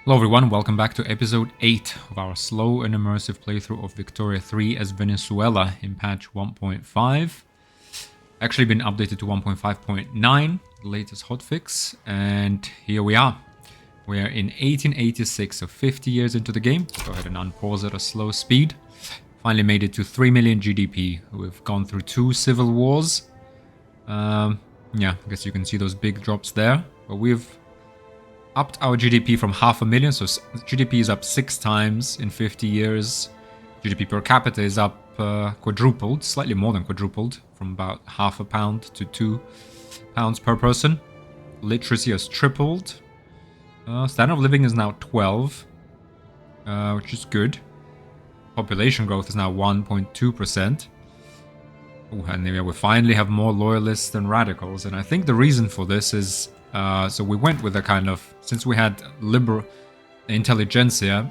Hello everyone, welcome back to episode 8 of our slow and immersive playthrough of Victoria 3 as Venezuela in patch 1.5. Actually been updated to 1.5.9, the latest hotfix, and here we are. We are in 1886, so 50 years into the game. Go ahead and unpause at a slow speed. Finally made it to 3 million GDP. We've gone through 2 civil wars. Yeah, I guess you can see those big drops there, but we've upped our GDP from 500,000, so GDP is up 6 times in 50 years. GDP per capita is up quadrupled, slightly more than quadrupled, from about £0.5 to £2 per person. Literacy has tripled. Standard of living is now 12, which is good. Population growth is now 1.2%. And we finally have more loyalists than radicals, and I think the reason for this is so we went with a kind of, since we had liberal intelligentsia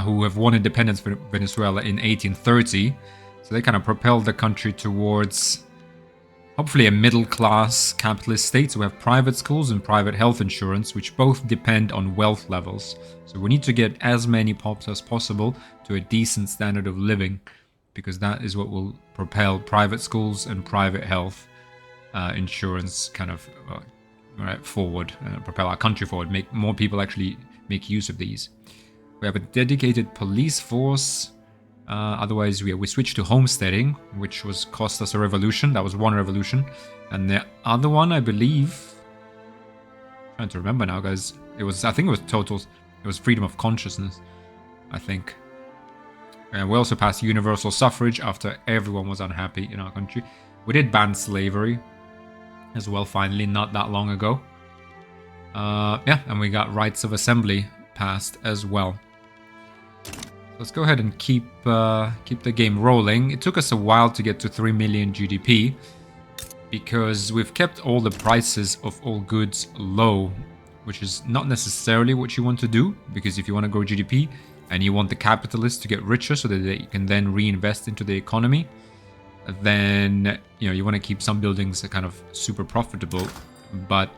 who have won independence for Venezuela in 1830, so they kind of propelled the country towards hopefully a middle-class capitalist state. So we have private schools and private health insurance, which both depend on wealth levels. So we need to get as many pops as possible to a decent standard of living, because that is what will propel private schools and private health insurance kind of forward, propel our country forward, make more people actually make use of these. We have a dedicated police force. Otherwise, we switched to homesteading, which was cost us a revolution. That was one revolution, and the other one, I believe, I'm trying to remember now, guys. I think it was total. It was freedom of consciousness, I think. And we also passed universal suffrage after everyone was unhappy in our country. We did ban slavery as well, finally, not that long ago. Yeah, and we got rights of assembly passed as well. Let's go ahead and keep the game rolling. It took us a while to get to 3 million GDP because we've kept all the prices of all goods low, which is not necessarily what you want to do, because if you want to grow GDP and you want the capitalists to get richer so that they can then reinvest into the economy, then you want to keep some buildings kind of super profitable, but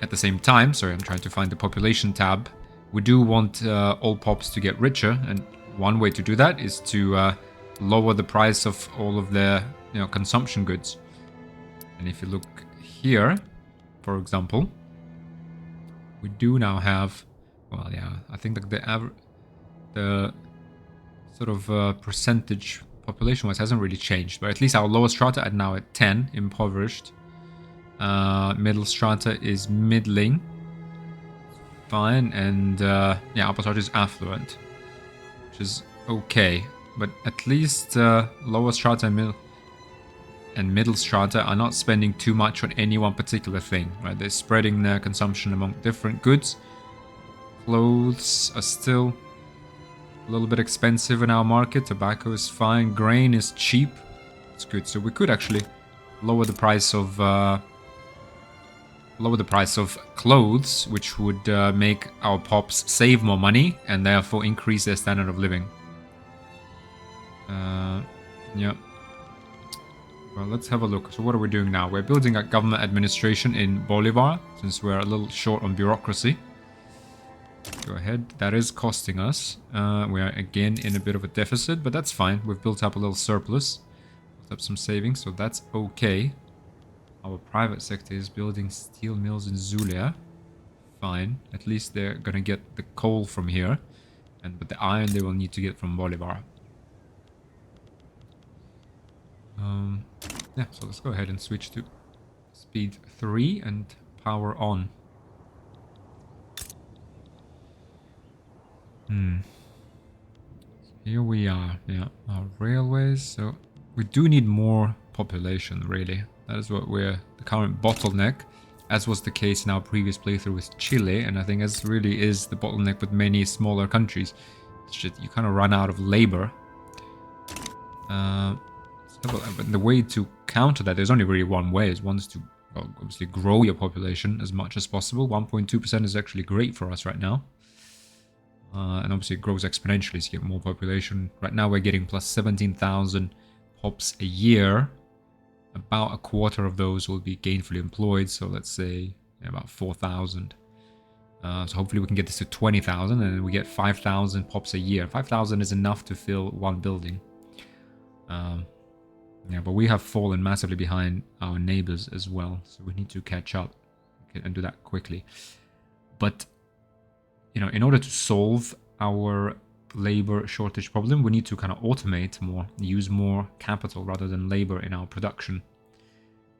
at the same time, sorry, I'm trying to find the population tab, we do want all pops to get richer, and one way to do that is to lower the price of all of their consumption goods. And if you look here, for example, we do now have, well, yeah, I think that the sort of percentage population-wise hasn't really changed, but at least our lowest strata are now at 10, impoverished. Middle strata is middling, fine, and yeah, upper strata is affluent, which is okay. But at least lower strata and middle strata are not spending too much on any one particular thing, right? They're spreading their consumption among different goods. Clothes are still a little bit expensive in our market. Tobacco is fine. Grain is cheap. It's good. So we could actually lower the price of clothes, which would make our pops save more money and therefore increase their standard of living. Yeah. Well, let's have a look. So what are we doing now? We're building a government administration in Bolivar, since we're a little short on bureaucracy. Go ahead. That is costing us. We are again in a bit of a deficit, but that's fine. We've built up a little surplus. Built up some savings, so that's okay. Our private sector is building steel mills in Zulia. Fine. At least they're gonna get the coal from here. But the iron they will need to get from Bolivar. Yeah, so let's go ahead and switch to speed 3 and power on. Here we are, yeah, our railways. So we do need more population, really. That is what we're the current bottleneck, as was the case in our previous playthrough with Chile, and I think as really is the bottleneck with many smaller countries. It's just you kind of run out of labor. But the way to counter that, there's only really one way. One is to obviously grow your population as much as possible. 1.2% is actually great for us right now. And obviously it grows exponentially as you get more population. Right now we're getting plus 17,000 pops a year. About a quarter of those will be gainfully employed, so let's say about 4,000. So hopefully we can get this to 20,000 and we get 5,000 pops a year. 5,000 is enough to fill one building. Yeah, but we have fallen massively behind our neighbors as well. So we need to catch up and do that quickly. But, you know, in order to solve our labor shortage problem, we need to kind of automate more, use more capital rather than labor in our production.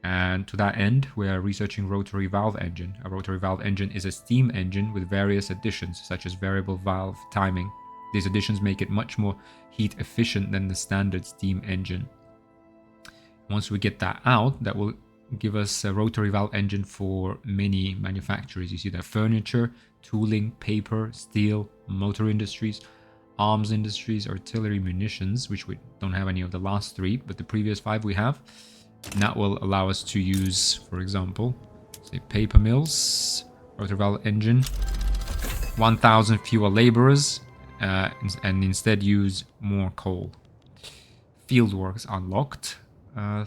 And to that end, we are researching rotary valve engine. A rotary valve engine is a steam engine with various additions, such as variable valve timing. These additions make it much more heat efficient than the standard steam engine. Once we get that out, that will give us a rotary valve engine for many manufacturers. You see that furniture, tooling, paper, steel, motor industries, arms industries, artillery, munitions, which we don't have any of the last three, but the previous 5 we have. And that will allow us to use, for example, say paper mills, rotary valve engine, 1,000 fewer laborers, and instead use more coal. Fieldworks unlocked.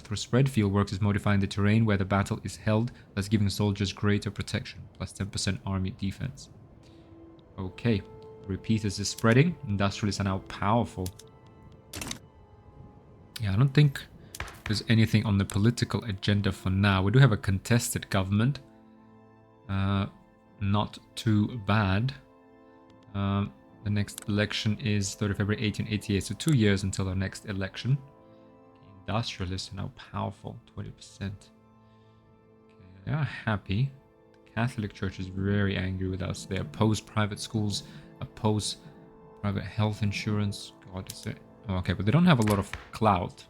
Through spread, fieldworks is modifying the terrain where the battle is held, thus giving soldiers greater protection, plus 10% army defense. Okay, repeaters is spreading. Industrialists are now powerful. Yeah, I don't think there's anything on the political agenda for now. We do have a contested government. Not too bad. The next election is 3rd of February 1888, so 2 years until our next election. Industrialists are now powerful, 20%. Okay, they are happy. The Catholic Church is very angry with us. They oppose private schools, oppose private health insurance. God, is it? Oh, okay, but they don't have a lot of clout.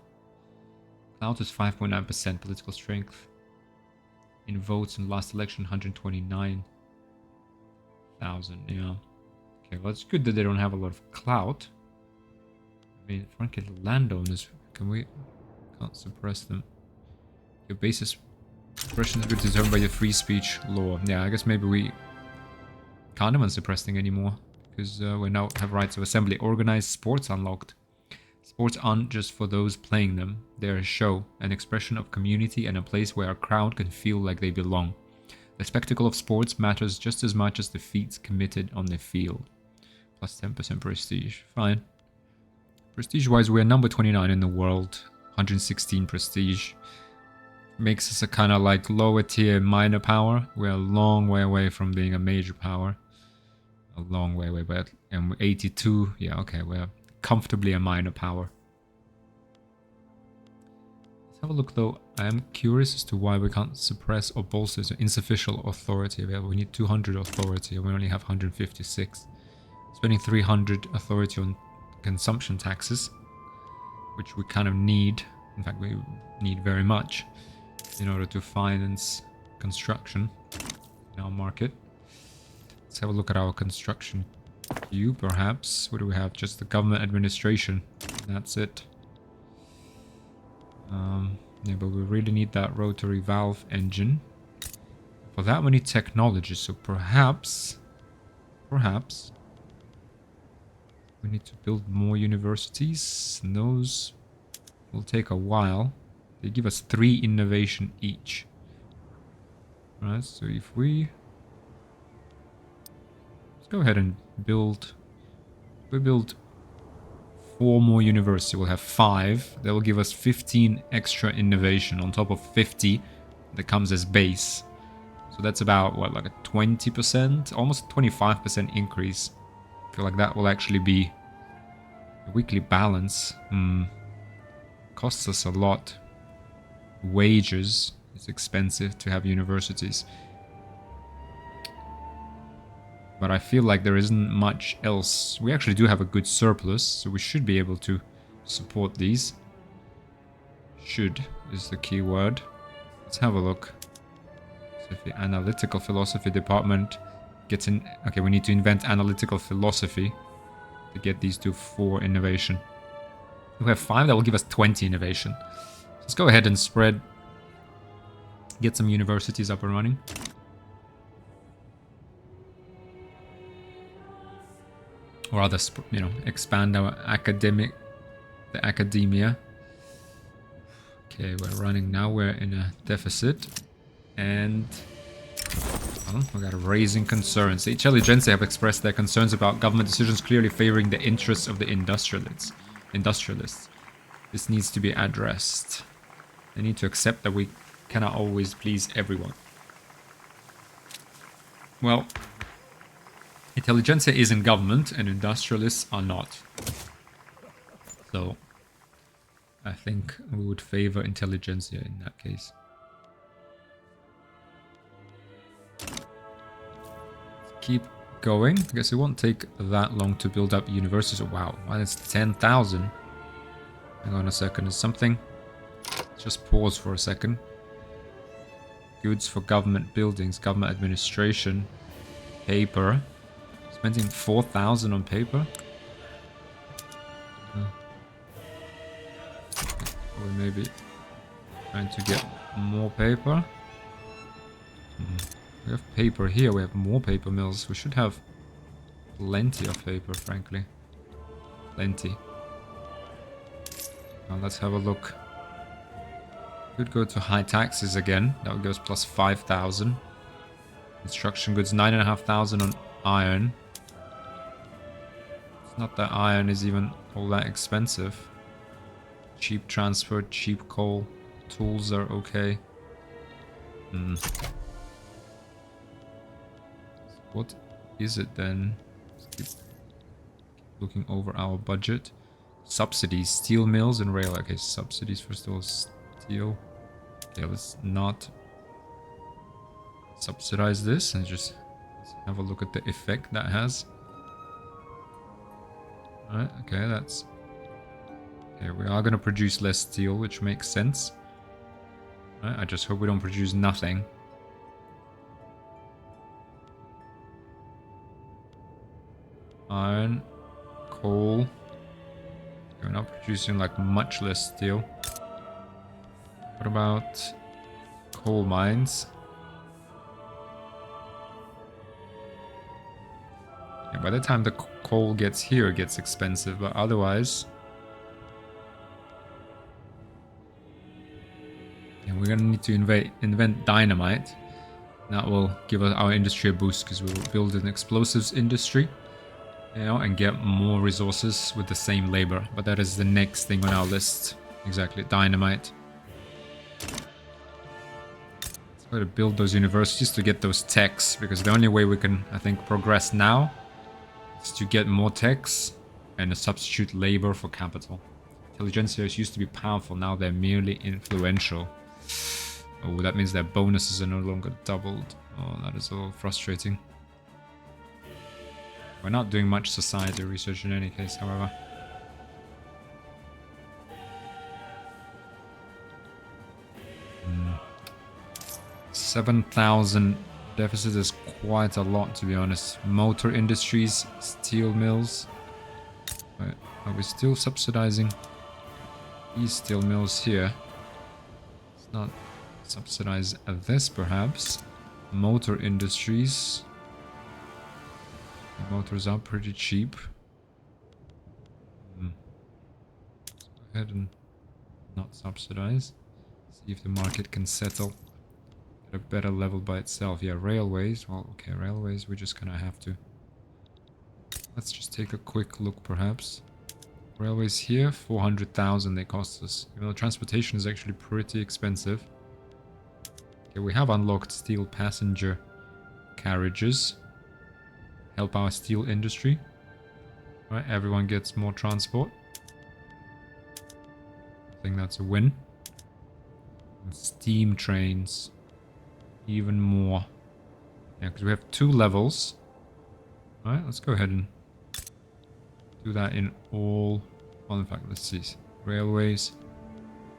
Clout is 5.9% political strength. In votes in the last election, 129,000. Yeah. Okay, well, it's good that they don't have a lot of clout. I mean, frankly, the landowners, can we... Can't suppress them. Your basis suppression is determined by your free speech law. Yeah, I guess maybe we can't even suppress things anymore because we now have rights of assembly. Organized sports unlocked. Sports aren't just for those playing them. They're a show, an expression of community, and a place where a crowd can feel like they belong. The spectacle of sports matters just as much as the feats committed on the field. Plus 10% prestige. Fine. Prestige-wise, we're number 29 in the world. 116 prestige. Makes us a kind of like lower tier minor power. We're a long way away from being a major power. A long way away, but and we're 82. Yeah, okay, we're comfortably a minor power. Let's have a look though. I am curious as to why we can't suppress or bolster insufficient authority available. We need 200 authority and we only have 156. Spending 300 authority on consumption taxes, which we kind of need. In fact, we need very much in order to finance construction in our market. Let's have a look at our construction queue, perhaps. What do we have? Just the government administration. That's it. Yeah, but we really need that rotary valve engine. For that, we need technology. So perhaps we need to build more universities, and those will take a while. They give us 3 innovation each. Right, so if let's go ahead and build... We build 4 more universities, we'll have 5. That will give us 15 extra innovation on top of 50 that comes as base. So that's about, what, like a 20%? Almost 25% increase. I feel like that will actually be a weekly balance. Costs us a lot. Wages. It's expensive to have universities. But I feel like there isn't much else. We actually do have a good surplus, so we should be able to support these. Should is the key word. Let's have a look. So if the analytical philosophy department gets in... Okay, we need to invent analytical philosophy to get these to 4 innovation. If we have 5, that will give us 20 innovation. Let's go ahead and spread. Get some universities up and running. Or rather, you know, expand our academia. Okay, we're running now. We're in a deficit. And Well, we got raising concerns. The intelligentsia have expressed their concerns about government decisions clearly favoring the interests of the industrialists. This needs to be addressed. They need to accept that we cannot always please everyone. Well, intelligentsia is in government and industrialists are not. So, I think we would favor intelligentsia in that case. Keep going. I guess it won't take that long to build up universities. Oh, wow, that's 10,000. Hang on a second, is something? Just pause for a second. Goods for government buildings, government administration, paper. Spending 4,000 on paper? We maybe trying to get more paper. We have paper here, we have more paper mills. We should have plenty of paper, frankly. Plenty. Now let's have a look. Could go to high taxes again. That would give us plus 5,000. Construction goods, 9,500 on iron. It's not that iron is even all that expensive. Cheap transport, cheap coal. Tools are okay. What is it then? Let's keep looking over our budget. Subsidies, steel mills and rail. Okay, subsidies first of all, steel. Okay, let's not subsidize this and just have a look at the effect that has. Alright, okay, that's... Okay, we are going to produce less steel, which makes sense. Alright, I just hope we don't produce nothing. Iron, coal. We're not producing like much less steel. What about coal mines? Yeah, by the time the coal gets here, it gets expensive, but otherwise... Yeah, we're gonna need to invent dynamite. That will give us our industry a boost because we will build an explosives industry. You know, and get more resources with the same labor. But that is the next thing on our list. Exactly, dynamite. Let's try to build those universities to get those techs, because the only way we can, I think, progress now is to get more techs and a substitute labor for capital. Intelligentsias used to be powerful, now they're merely influential. Oh, that means their bonuses are no longer doubled. Oh, that is a little frustrating. We're not doing much society research in any case, however. 7,000 deficit is quite a lot, to be honest. Motor industries, steel mills. Right. Are we still subsidizing these steel mills here? Let's not subsidize this, perhaps. Motor industries. The motors are pretty cheap. Let's go ahead and not subsidize. See if the market can settle at a better level by itself. Yeah, railways. Well, okay, railways, we're just gonna have to. Let's just take a quick look, perhaps. Railways here, 400,000 they cost us. Even though transportation is actually pretty expensive. Okay, we have unlocked steel passenger carriages. Help our steel industry. Right, everyone gets more transport. I think that's a win. And steam trains. Even more. Yeah, because we have 2 levels. Alright, let's go ahead and do that in all... Well, in fact, let's see. Railways.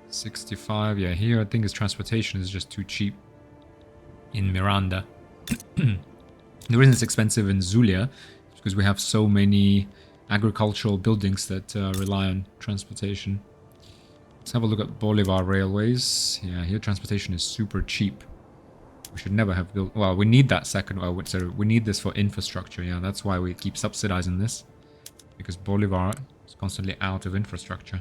65. Yeah, here I think his transportation is just too cheap. In Miranda. The reason it's expensive in Zulia is because we have so many agricultural buildings that rely on transportation. Let's have a look at Bolivar railways. Yeah, here transportation is super cheap. We should never have built... Well, we need that second... Well, sorry, we need this for infrastructure. Yeah, that's why we keep subsidizing this. Because Bolivar is constantly out of infrastructure.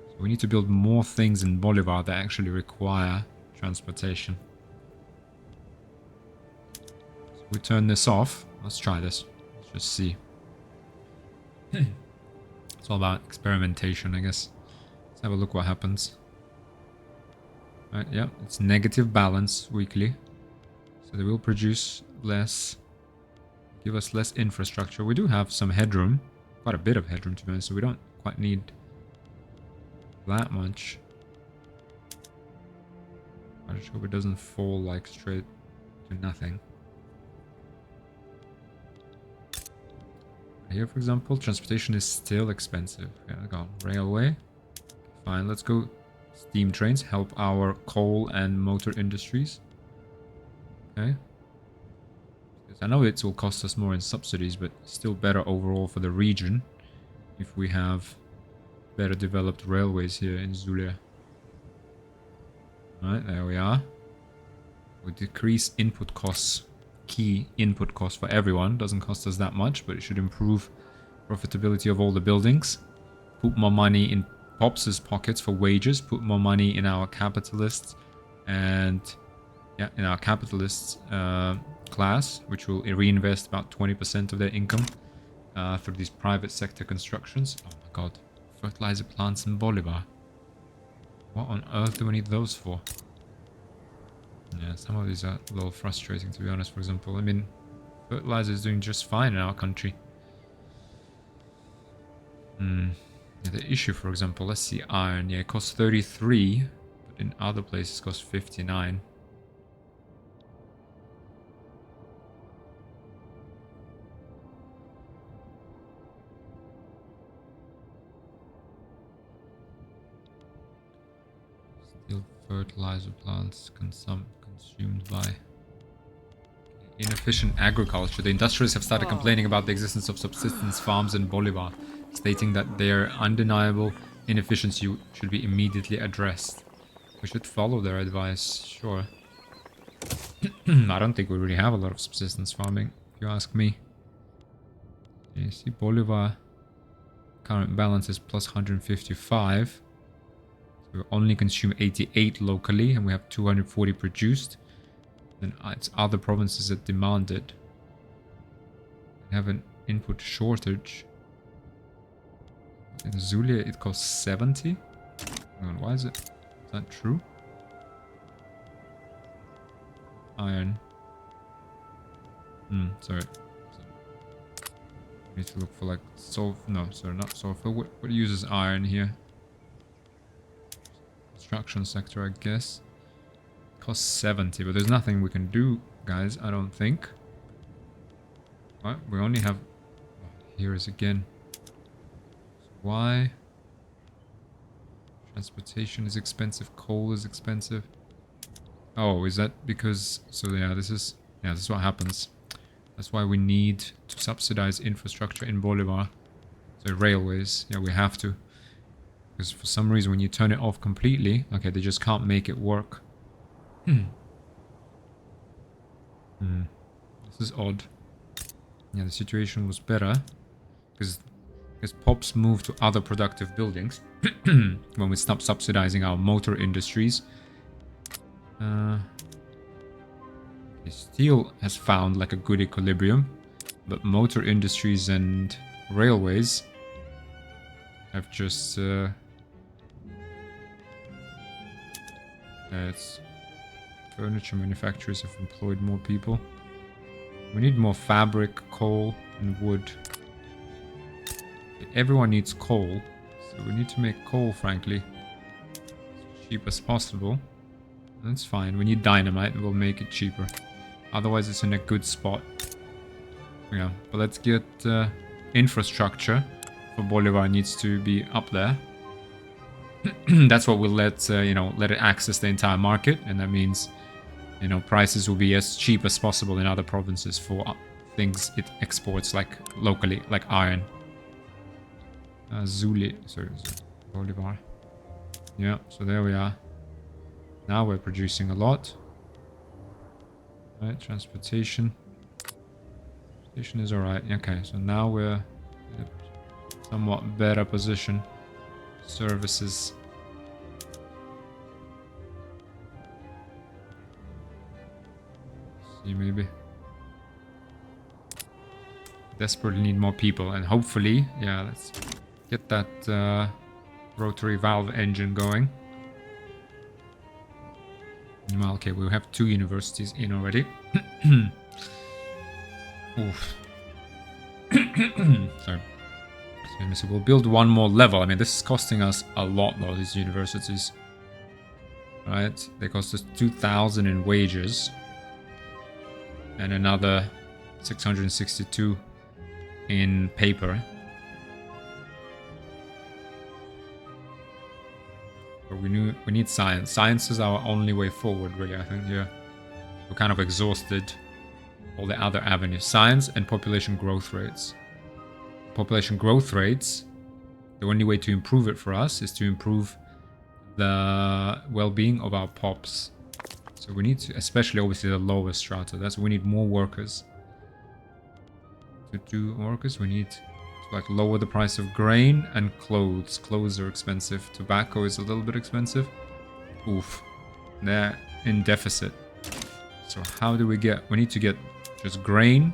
So we need to build more things in Bolivar that actually require transportation. We turn this off. Let's try this. Let's just see. It's all about experimentation, I guess. Let's have a look what happens. Right, yeah, it's negative balance weekly. So they will produce less, give us less infrastructure. We do have some headroom, quite a bit of headroom to be honest, so we don't quite need that much. I just hope it doesn't fall like straight to nothing. Here, for example, transportation is still expensive. Yeah, go railway. Fine, let's go steam trains. Help our coal and motor industries. Okay. Because I know it will cost us more in subsidies, but still better overall for the region if we have better developed railways here in Zulia. Alright, there we are. We decrease input costs. Key input cost for everyone. Doesn't cost us that much, but it should improve profitability of all the buildings. Put more money in Pops' pockets for wages. Put more money in our capitalists and yeah, in our capitalists class, which will reinvest about 20% of their income through these private sector constructions. Oh my god, fertilizer plants in Bolivar. What on earth do we need those for? Yeah, some of these are a little frustrating, to be honest. For example, I mean, fertilizer is doing just fine in our country. Yeah, the issue, for example, let's see, iron. Yeah, it costs 33, but in other places it costs 59. Still fertilizer plants consumed by inefficient agriculture. The industrialists have started complaining about the existence of subsistence farms in Bolivar, stating that their undeniable inefficiency should be immediately addressed. We should follow their advice, sure. I don't think we really have a lot of subsistence farming, if you ask me. You see, Bolivar current balance is plus 155. So we only consume 88 locally, and we have 240 produced. Then it's other provinces that demand it. We have an input shortage. In Zulia it costs 70. Hang on, why is it? Is that true? Iron. Sorry. We need to look for like no, sorry, not sulfur. What uses iron here? Construction sector, I guess. Costs 70, but there's nothing we can do, guys, I don't think. Right, we only have... here is again. So why? Transportation is expensive, coal is expensive. Oh, is that because... so yeah, this is what happens. That's why we need to subsidize infrastructure in Bolivar. So railways, yeah, we have to. Because for some reason when you turn it off completely, okay, they just can't make it work. This is odd. Yeah, the situation was better because Pops moved to other productive buildings when we stopped subsidizing our motor industries. Steel has found like a good equilibrium, but motor industries and railways have just it's furniture manufacturers have employed more people. We need more fabric, coal, and wood. Everyone needs coal, so we need to make coal, frankly, as cheap as possible. That's fine. We need dynamite, and we'll make it cheaper. Otherwise, it's in a good spot. Yeah, but let's get infrastructure for Bolivar needs to be up there. That's what will let let it access the entire market, and that means prices will be as cheap as possible in other provinces for things it exports, like locally, like iron. Sorry, Bolivar. Yeah, so there we are. Now we're producing a lot. Right, transportation. Transportation is alright. Okay, so now we're in a somewhat better position. Services. See, maybe. Desperately need more people, and hopefully, yeah, let's get that rotary valve engine going. Well, okay, we have 2 universities in already. Oof. Sorry. So we'll build 1 more level. I mean, this is costing us a lot, though, these universities. Right? They cost us 2,000 in wages. And another 662 in paper. But we need science. Science is our only way forward, really, I think, yeah. We're kind of exhausted all the other avenues. Science and population growth rates. Population growth rates, the only way to improve it for us is to improve the well-being of our pops. So we need to, especially obviously the lowest strata, that's we need more workers. To do workers, we need to like lower the price of grain and clothes. Clothes are expensive. Tobacco is a little bit expensive. Oof. They're in deficit. So how do we get... We need to get just grain.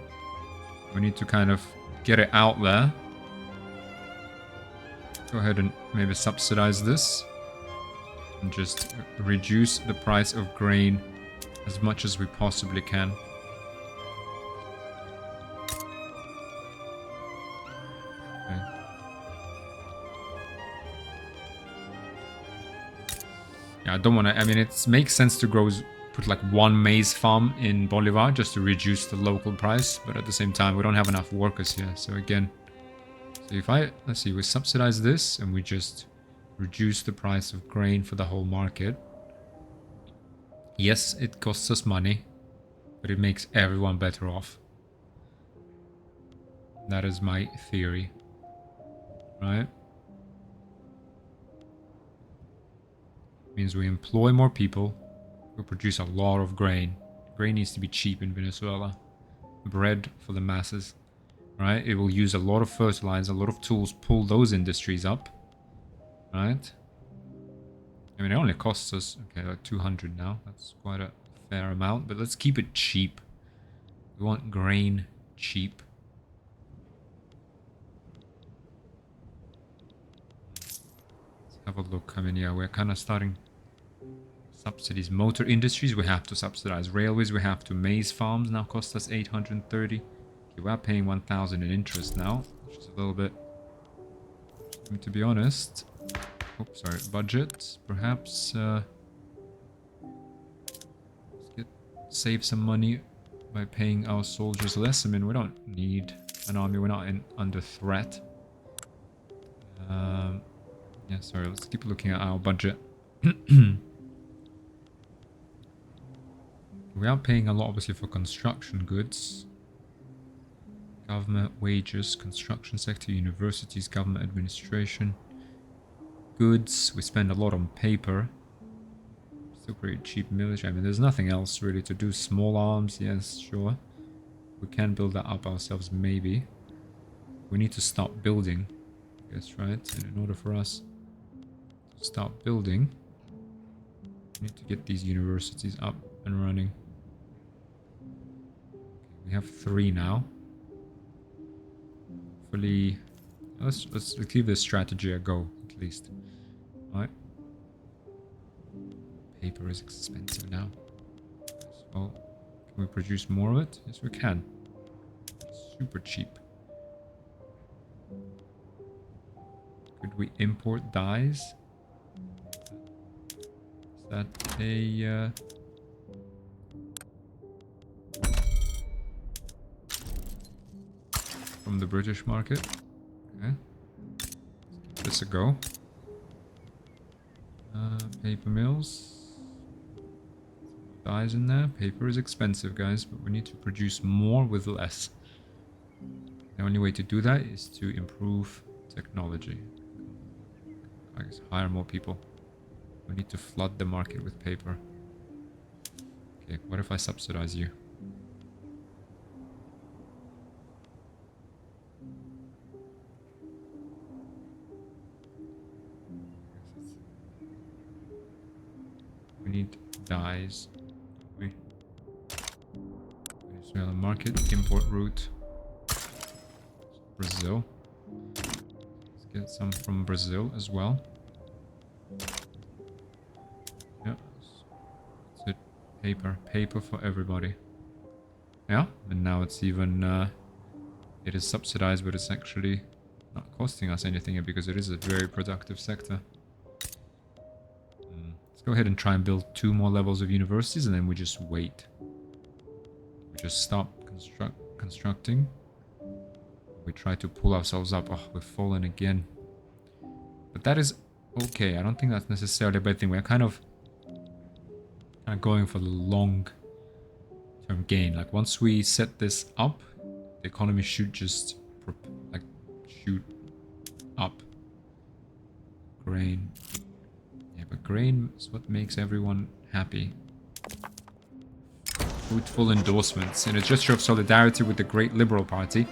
We need to kind of get it out there. Go ahead and maybe subsidize this. And just reduce the price of grain as much as we possibly can. Okay. Yeah, I don't want to... I mean, it makes sense to put like 1 maize farm in Bolivar just to reduce the local price. But at the same time, we don't have enough workers here. So again... So if let's see, we subsidize this and we just reduce the price of grain for the whole market. Yes, it costs us money, but it makes everyone better off. That is my theory. Right? Means we employ more people, we produce a lot of grain. Grain needs to be cheap in Venezuela. Bread for the masses. Right? It will use a lot of fertilizer, a lot of tools, pull those industries up. Right? I mean, it only costs us, okay, like 200 now. That's quite a fair amount, but let's keep it cheap. We want grain cheap. Let's have a look. I mean, yeah, we're kind of starting subsidies. Motor industries, we have to subsidize. Railways, we have to. Maize farms now cost us 830. Okay, we're paying 1,000 in interest now, which is a little bit, to be honest. Oops, sorry, budget. Perhaps save some money by paying our soldiers less. I mean, we don't need an army. We're not under threat. Yeah, sorry. Let's keep looking at our budget. We are paying a lot, obviously, for construction goods. Government wages, construction sector, universities, government administration. Goods, we spend a lot on paper. Still pretty cheap military. I mean, there's nothing else really to do. Small arms, yes, sure. We can build that up ourselves, maybe. We need to start building, I guess, right? And in order for us to start building, we need to get these universities up and running. Okay, we have 3 now. Hopefully, let's give this strategy a go, at least. Right? Paper is expensive now. So, can we produce more of it? Yes, we can. Super cheap. Could we import dyes? Is that a... from the British market? Okay. Let's give this a go. Paper mills. Dyes in there. Paper is expensive, guys, but we need to produce more with less. The only way to do that is to improve technology. I guess hire more people. We need to flood the market with paper. Okay, what if I subsidize you? We need dyes. Venezuela market, import route. Brazil. Let's get some from Brazil as well. Yeah. That's it. Paper for everybody. Yeah, and now it's even, it is subsidized, but it's actually not costing us anything because it is a very productive sector. Let's go ahead and try and build 2 more levels of universities, and then we just wait. We just stop constructing. We try to pull ourselves up. Oh, we've fallen again. But that is okay. I don't think that's necessarily a bad thing. We're kind of going for the long-term gain. Like, once we set this up, the economy should just shoot up. Grain. Yeah, but grain is what makes everyone happy. Fruitful endorsements. In a gesture of solidarity with the great Liberal Party,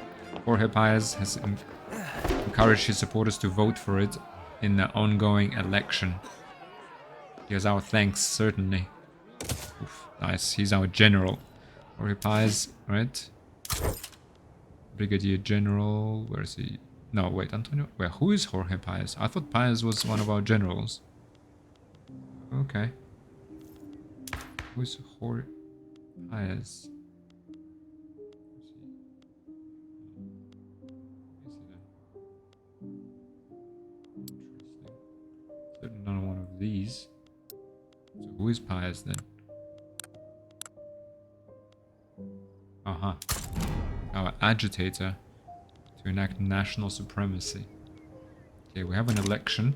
Jorge Paez has encouraged his supporters to vote for it in the ongoing election. He has our thanks, certainly. Oof, nice, he's our general. Jorge Paez, right? Brigadier General, where is he? No, wait, Antonio. Wait, who is Jorge Paez? I thought Paez was one of our generals. Okay. Who's Jorge Paez? Certainly not one of these. So who is Paez then? Aha. Our agitator to enact national supremacy. Okay, we have an election.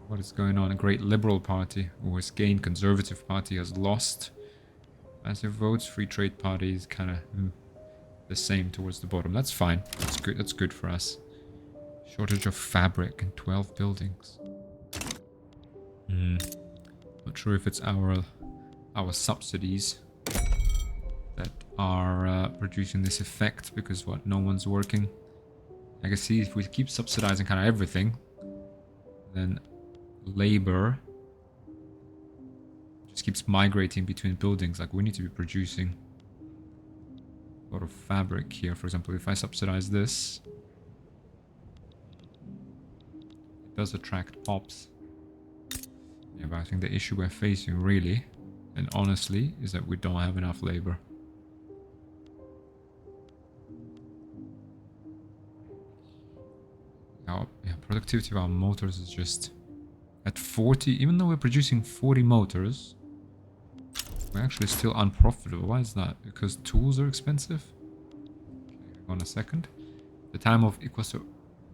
What is going on? A great Liberal Party who has gained, Conservative Party has lost. Massive votes, Free Trade Party is kind of the same towards the bottom. That's fine. That's good. That's good for us. Shortage of fabric in 12 buildings. Not sure if it's our subsidies that are producing this effect, because what, no one's working. I can see if we keep subsidizing kind of everything, then labor just keeps migrating between buildings. Like, we need to be producing a lot of fabric here. For example, if I subsidize this, it does attract pops. Yeah, but I think the issue we're facing really, and honestly, is that we don't have enough labor. Our productivity of our motors is just at 40. Even though we're producing 40 motors, we're actually still unprofitable. Why is that? Because tools are expensive? Okay, hang on a second. The time of Equator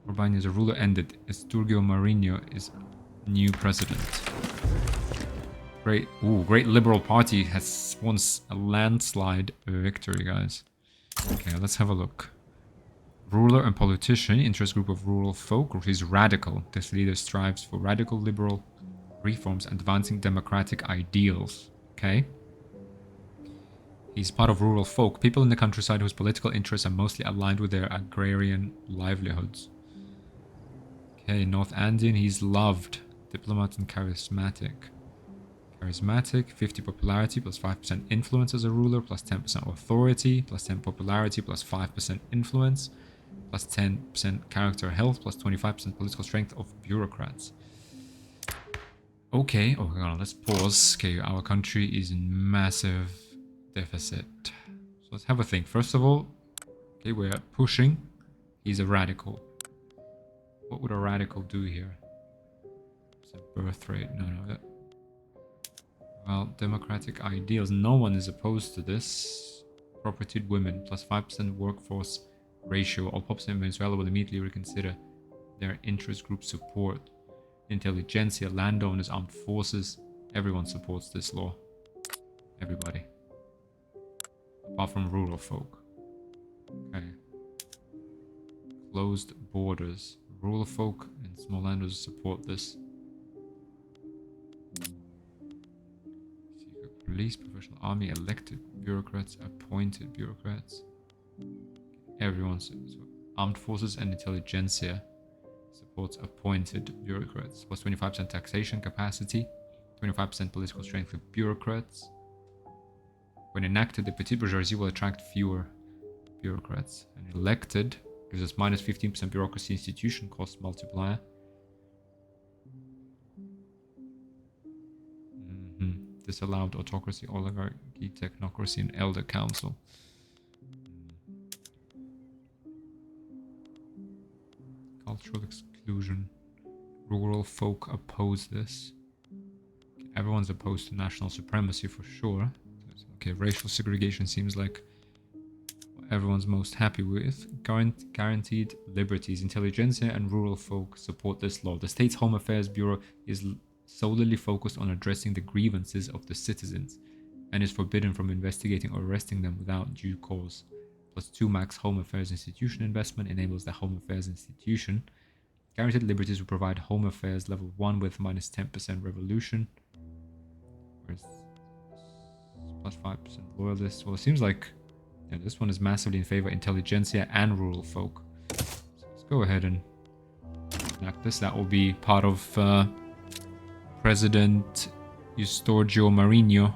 Urbania as a ruler ended. Esturgio Marinho is new president. Great. Ooh, great Liberal Party has won a landslide victory, guys. Okay, let's have a look. Ruler and politician, interest group of rural folk, he's radical. This leader strives for radical liberal reforms, advancing democratic ideals. Okay. He's part of rural folk, people in the countryside whose political interests are mostly aligned with their agrarian livelihoods. Okay, North Andean, he's loved. Diplomat and charismatic. Charismatic, 50 popularity, plus 5% influence as a ruler, plus 10% authority, plus 10 popularity, plus 5% influence, plus 10% character health, plus 25% political strength of bureaucrats. Okay, oh, hang on, let's pause. Okay, our country is in massive deficit. So let's have a think. First of all, okay, we're pushing. He's a radical. What would a radical do here? It's a birth rate. No. Well, democratic ideals. No one is opposed to this. Propertied women, plus 5% workforce ratio. All populations in Venezuela will immediately reconsider their interest group support. Intelligentsia, landowners, armed forces. Everyone supports this law. Everybody. Apart from rural folk. Okay. Closed borders. Rural folk and small landowners support this. Police, professional army, elected bureaucrats, appointed bureaucrats. Everyone's armed forces and intelligentsia supports appointed bureaucrats. Plus 25% taxation capacity, 25% political strength of bureaucrats. When enacted, the petite bourgeoisie will attract fewer bureaucrats. And elected gives us minus 15% bureaucracy institution cost multiplier. Disallowed autocracy, oligarchy, technocracy, and elder council. Cultural exclusion. Rural folk oppose this. Everyone's opposed to national supremacy for sure. Okay, racial segregation seems like what everyone's most happy with. Guaranteed liberties. Intelligentsia and rural folk support this law. The state's Home Affairs Bureau is solely focused on addressing the grievances of the citizens and is forbidden from investigating or arresting them without due cause. +2 max Home Affairs Institution investment enables the Home Affairs Institution. Guaranteed liberties will provide Home Affairs level 1 with minus 10% revolution. Where's +5% loyalists? Well, it seems like this one is massively in favor of intelligentsia and rural folk. So let's go ahead and enact this. That will be part of President Eustorgio Marino's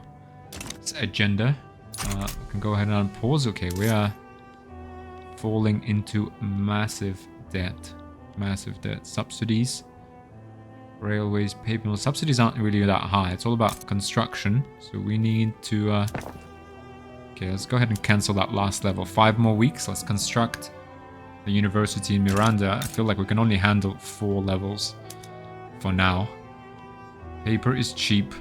agenda. We can go ahead and unpause. Okay, we are falling into massive debt. Massive debt. Subsidies. Railways, paper mills. Subsidies aren't really that high. It's all about construction. So we need to... okay, let's go ahead and cancel that last level. 5 more weeks. Let's construct the university in Miranda. I feel like we can only handle 4 levels for now. Paper is cheap.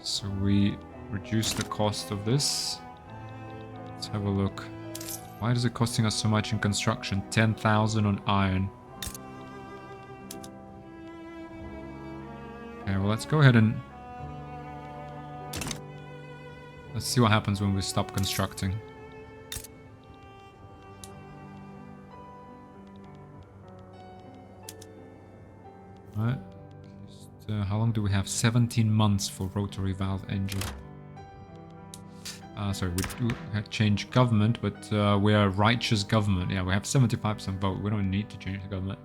So we reduce the cost of this. Let's have a look. Why is it costing us so much in construction? 10,000 on iron. Okay, well, let's go ahead and... let's see what happens when we stop constructing. Alright. How long do we have? 17 months for rotary valve engine. Sorry, we do change government, but we are a righteous government. Yeah, we have 75% vote. We don't need to change the government.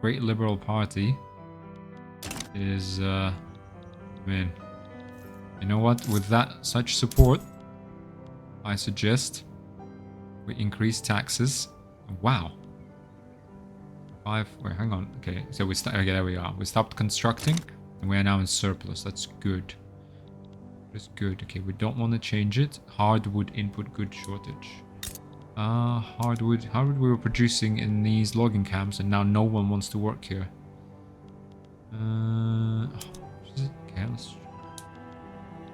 Great Liberal Party is, man, you know what? With that such support, I suggest we increase taxes. Wow. 5. Wait, hang on. Okay, so we okay, there we are. We stopped constructing, and we are now in surplus. That's good. That's good. Okay, we don't want to change it. Hardwood input goods shortage. Hardwood we were producing in these logging camps, and now no one wants to work here. Okay, let's...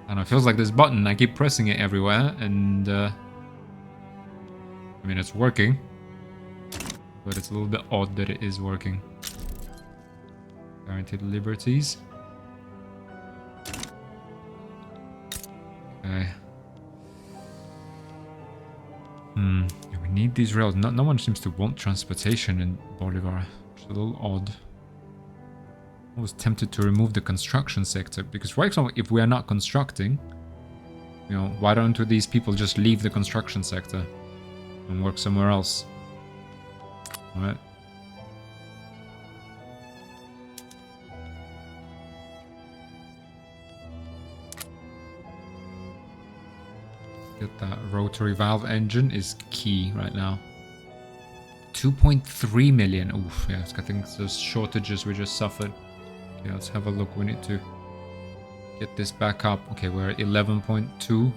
I don't know, it feels like this button. I keep pressing it everywhere, and I mean, it's working. But it's a little bit odd that it is working. Guaranteed liberties. Okay. We need these rails. No one seems to want transportation in Bolivar. Which is a little odd. I was tempted to remove the construction sector. Because, for example, if we are not constructing, you know, why don't these people just leave the construction sector and work somewhere else? Alright. Get that rotary valve engine is key right now. 2.3 million. Oof, yeah, I think those shortages we just suffered. Okay, let's have a look. We need to get this back up. Okay, we're at 11.2.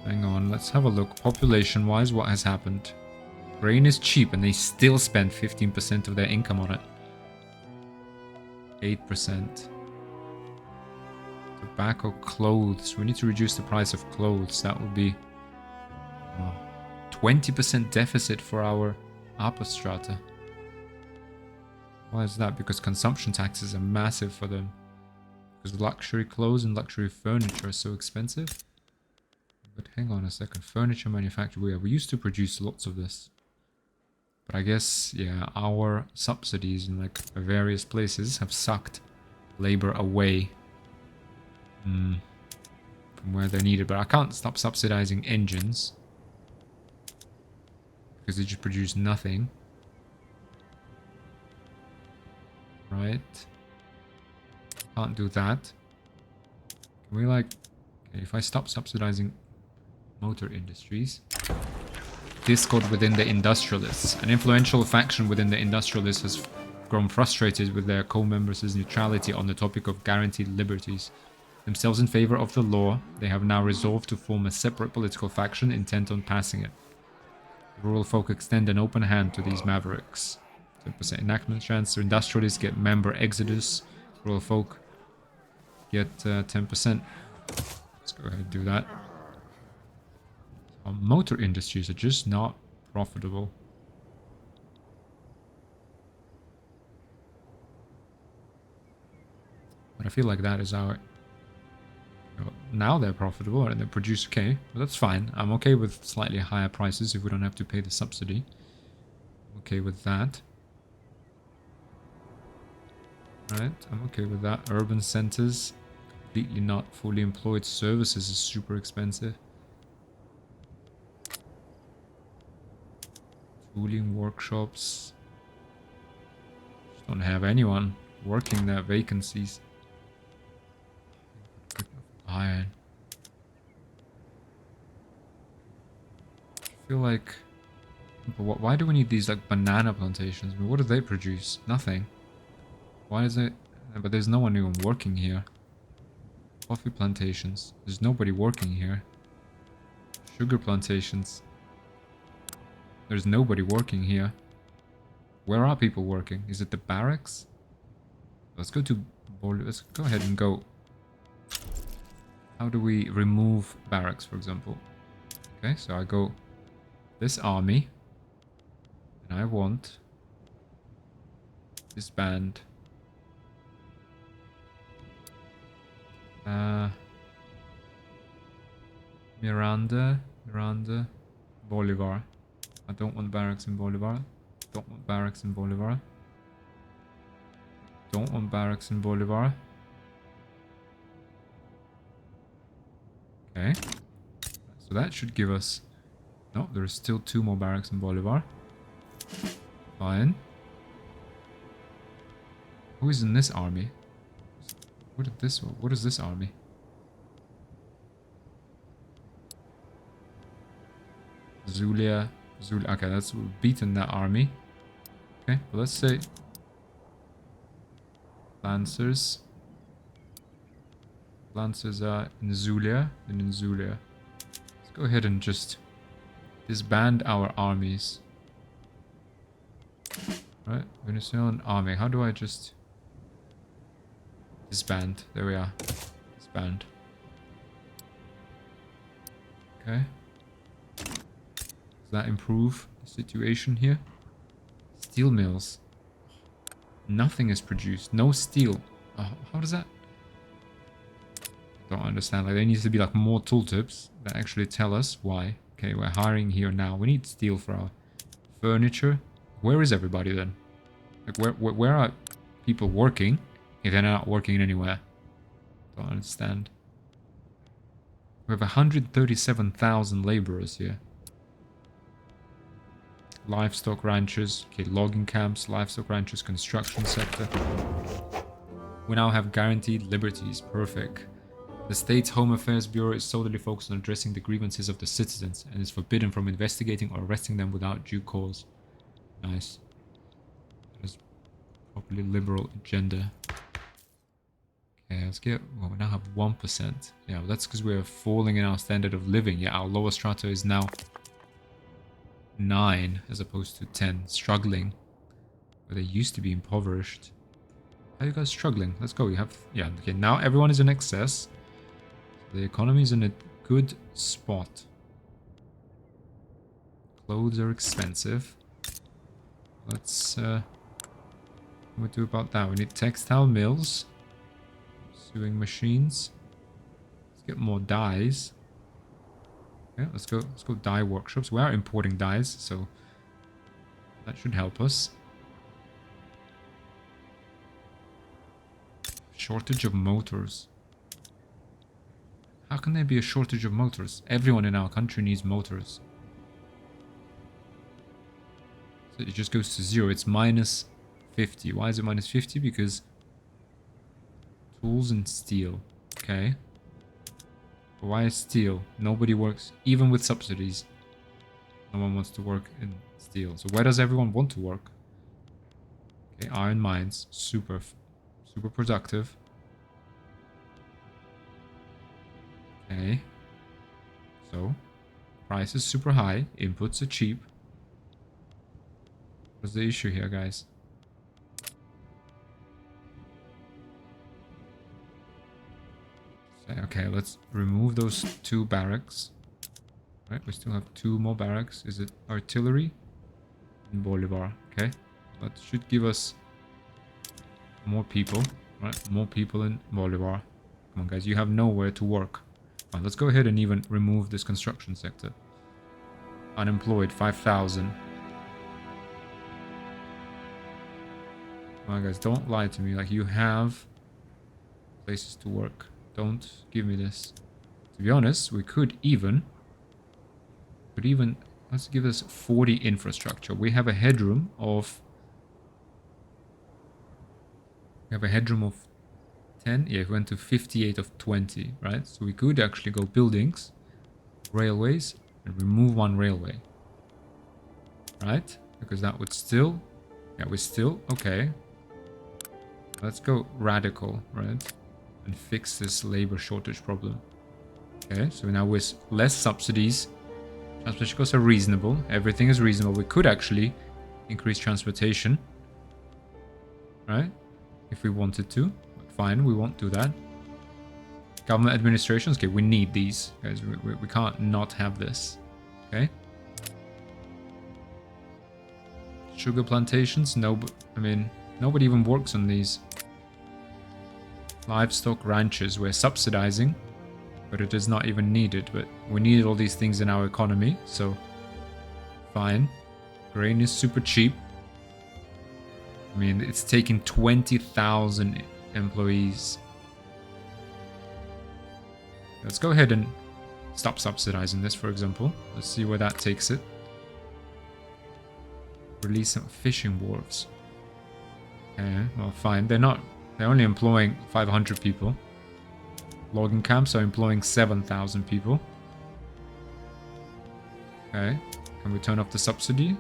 Hang on, let's have a look. Population-wise, what has happened? Grain is cheap, and they still spend 15% of their income on it. 8%. Tobacco, clothes. We need to reduce the price of clothes. That would be 20% deficit for our upper strata. Why is that? Because consumption taxes are massive for them. Because luxury clothes and luxury furniture are so expensive. But hang on a second. Furniture manufacturer. We used to produce lots of this. But I guess, yeah, our subsidies in like various places have sucked labor away from where they're needed. But I can't stop subsidizing engines. Because they just produce nothing. Right. Can't do that. Can we like... Okay, if I stop subsidizing motor industries... Discord within the industrialists. An influential faction within the industrialists has grown frustrated with their co-members' neutrality on the topic of guaranteed liberties. Themselves in favor of the law, they have now resolved to form a separate political faction intent on passing it. The rural folk extend an open hand to these mavericks. 10% enactment chance. Industrialists get member exodus. Rural folk get 10%. Let's go ahead and do that. Motor industries are just not profitable. But I feel like that is our... Now they're profitable and they produce okay. But that's fine. I'm okay with slightly higher prices if we don't have to pay the subsidy. I'm okay with that. Right, I'm okay with that. Urban centers. Completely not fully employed. Services is super expensive. Tooling workshops. Just don't have anyone working their vacancies. Iron. I feel like... But why do we need these like banana plantations? I mean, what do they produce? Nothing. Why is it... But there's no one even working here. Coffee plantations. There's nobody working here. Sugar plantations. There's nobody working here. Where are people working? Is it the barracks? Let's go to... Let's go ahead and go... How do we remove barracks, for example? Okay, so I go... This army. And I want... Disband. Miranda. Bolivar. I don't want barracks in Bolivar. Don't want barracks in Bolivar. Don't want barracks in Bolivar. Okay. So that should give us... No, there's still 2 more barracks in Bolivar. Fine. Who is in this army? What is this army? Zulia. Okay, that's we've beaten that army. Okay, but let's say Lancers. Lancers are in Zulia and in Zulia. Let's go ahead and just disband our armies. Right, Venezuelan army. How do I just disband? There we are. Disband. Okay. Does that improve the situation here? Steel mills. Nothing is produced. No steel. How does that... I don't understand. Like, there needs to be like more tooltips that actually tell us why. Okay, we're hiring here now. We need steel for our furniture. Where is everybody then? Like, where are people working if they're not working anywhere? Don't understand. We have 137,000 laborers here. Livestock ranchers, okay, logging camps, livestock ranchers, construction sector. We now have guaranteed liberties, perfect. The state's Home Affairs Bureau is solely focused on addressing the grievances of the citizens and is forbidden from investigating or arresting them without due cause. Nice. That is properly liberal agenda. Okay, let's get... Well, we now have 1%. Yeah, well, that's because we're falling in our standard of living. Yeah, our lower strata is now 9 as opposed to 10. Struggling. Where they used to be impoverished. How are you guys struggling? Let's go. You have... Yeah, okay, now everyone is in excess. The economy is in a good spot. Clothes are expensive. Let's... what do we do about that? We need textile mills. Sewing machines. Let's get more dyes. Okay, let's go dye workshops. We are importing dyes, so that should help us. Shortage of motors. How can there be a shortage of motors? Everyone in our country needs motors. So it just goes to 0. It's minus 50. Why is it minus 50? Because tools and steel. Okay. Why steel? Nobody works, even with subsidies. No one wants to work in steel. So where does everyone want to work? Okay, iron mines, super productive. Okay. So, price is super high, inputs are cheap. What's the issue here, guys? Okay, let's remove those 2 barracks. Right, we still have 2 more barracks. Is it artillery? In Bolivar, okay. That should give us more people. Right, more people in Bolivar. Come on, guys, you have nowhere to work. Right, let's go ahead and even remove this construction sector. Unemployed, 5,000. Come on, guys, don't lie to me. Like, you have places to work. Don't give me this. To be honest, we could even... let's give us 40 infrastructure. We have a headroom of... We have a headroom of 10. Yeah, we went to 58 of 20, right? So we could actually go buildings, railways, and remove 1 railway. Right? Because that would still... Yeah, we're still... Okay. Let's go radical, right? And fix this labor shortage problem. Okay, so now with less subsidies, transportation costs are reasonable. Everything is reasonable. We could actually increase transportation, right? If we wanted to. But fine, we won't do that. Government administrations, okay, we need these. Guys, we can't not have this. Okay. Sugar plantations, no, I mean, nobody even works on these. Livestock ranches, we're subsidizing, but it is not even needed. But we need all these things in our economy, so fine. Grain is super cheap. I mean, it's taking 20,000 employees. Let's go ahead and stop subsidizing this, for example. Let's see where that takes it. Release some fishing wharves. Okay, well, fine. They're only employing 500 people. Logging camps are employing 7,000 people. Okay. Can we turn off the subsidy?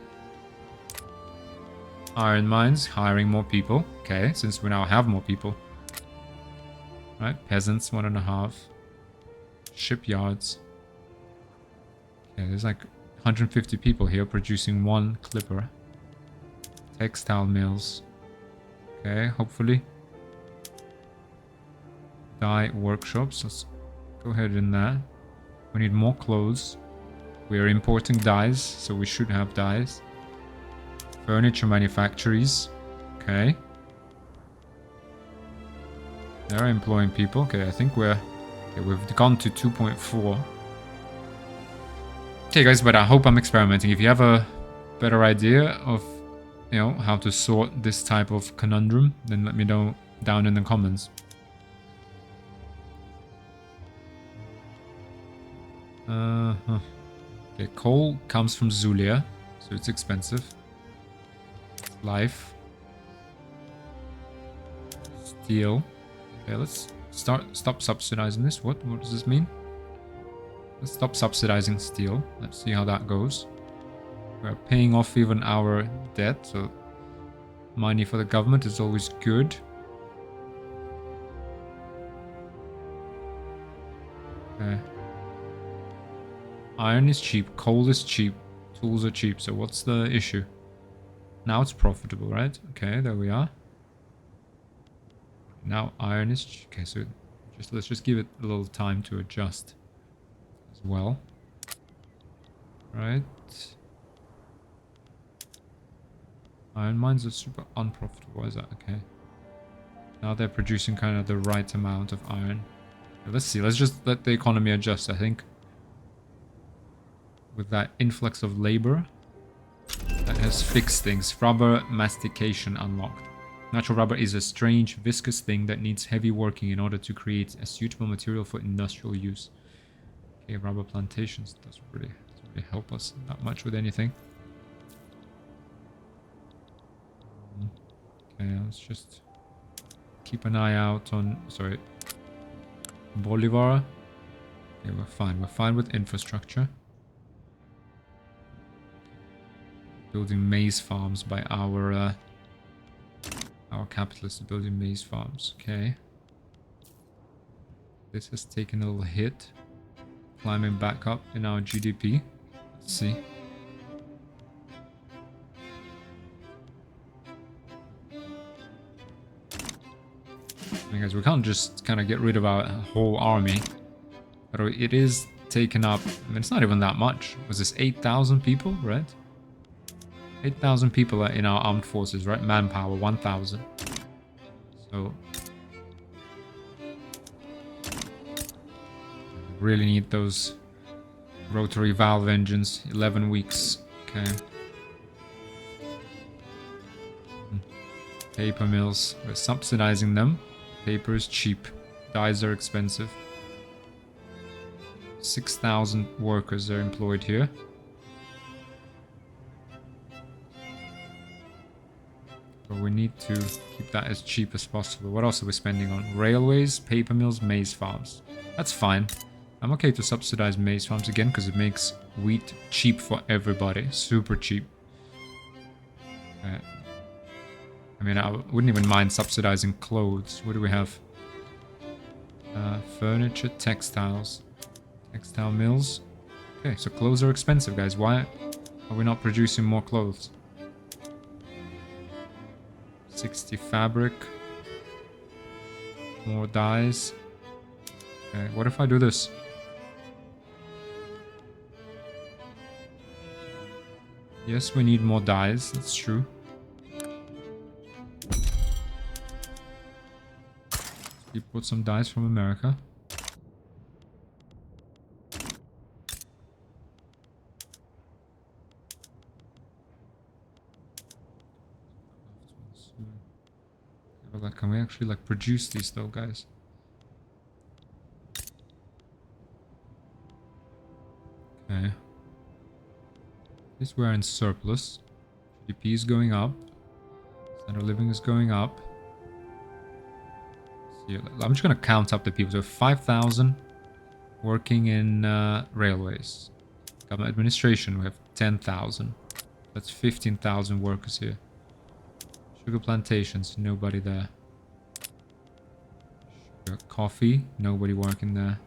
Iron mines, hiring more people. Okay, since we now have more people. Right, peasants, 1.5. Shipyards. Okay, there's like 150 people here producing 1 clipper. Textile mills. Okay, hopefully. Dye workshops. Let's go ahead in that. We need more clothes. We are importing dyes, so we should have dyes. Furniture manufactories. Okay. They're employing people. Okay, I think we've gone to 2.4. Okay, guys, but I hope I'm experimenting. If you have a better idea of, you know, how to sort this type of conundrum, then let me know down in the comments. Okay, coal comes from Zulia, so it's expensive. Life. Steel. Okay, let's stop subsidizing this. What does this mean? Let's stop subsidizing steel. Let's see how that goes. We're paying off even our debt, so money for the government is always good. Okay. Iron is cheap, coal is cheap, tools are cheap, so what's the issue? Now it's profitable, right? Okay, there we are. Now iron is... Okay, so let's just give it a little time to adjust as well. Right. Iron mines are super unprofitable. Why is that? Okay. Now they're producing kind of the right amount of iron. Let's see. Let's just let the economy adjust, I think. With that influx of labor, that has fixed things. Rubber mastication unlocked. Natural rubber is a strange, viscous thing that needs heavy working in order to create a suitable material for industrial use. Okay, rubber plantations doesn't really help us that much with anything. Okay, let's just keep an eye out on... Sorry. Bolivar. Okay, we're fine. We're fine with infrastructure. Building maize farms by our capitalists are building maize farms. Okay. This has taken a little hit. Climbing back up in our GDP. Let's see. I mean, guys, we can't just kind of get rid of our whole army. But it is taken up. I mean, it's not even that much. Was this 8,000 people, right? 8,000 people are in our armed forces, right? Manpower, 1,000. So... really need those rotary valve engines. 11 weeks. Okay. Paper mills. We're subsidizing them. Paper is cheap. Dyes are expensive. 6,000 workers are employed here. But we need to keep that as cheap as possible. What else are we spending on? Railways, paper mills, maize farms. That's fine. I'm okay to subsidize maize farms again because it makes wheat cheap for everybody. Super cheap. I mean, I wouldn't even mind subsidizing clothes. What do we have? Furniture, textiles. Textile mills. Okay, so clothes are expensive, guys. Why are we not producing more clothes? 60 fabric. More dyes. Okay, what if I do this? Yes, we need more dyes. That's true. Import some dyes from America. Can we actually like produce these though, guys? Okay. At least we're in surplus. GDP is going up. Standard of living is going up. See, I'm just gonna count up the people. So 5,000 working in railways. Government administration, we have 10,000. That's 15,000 workers here. Sugar plantations, nobody there. Sugar, coffee, nobody working there.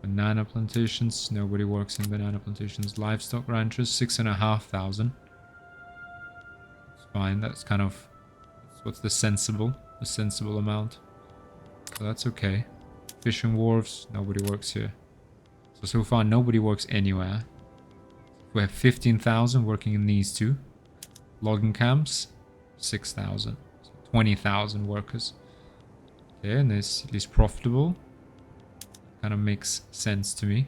Banana plantations, nobody works in banana plantations. Livestock ranchers, 6,500. It's fine, that's kind of... that's what's the sensible amount. So that's okay. Fishing wharves, nobody works here. So far nobody works anywhere. We have 15,000 working in these two. Logging camps, 6,000. So 20,000 workers. Okay, and this is profitable. Kind of makes sense to me.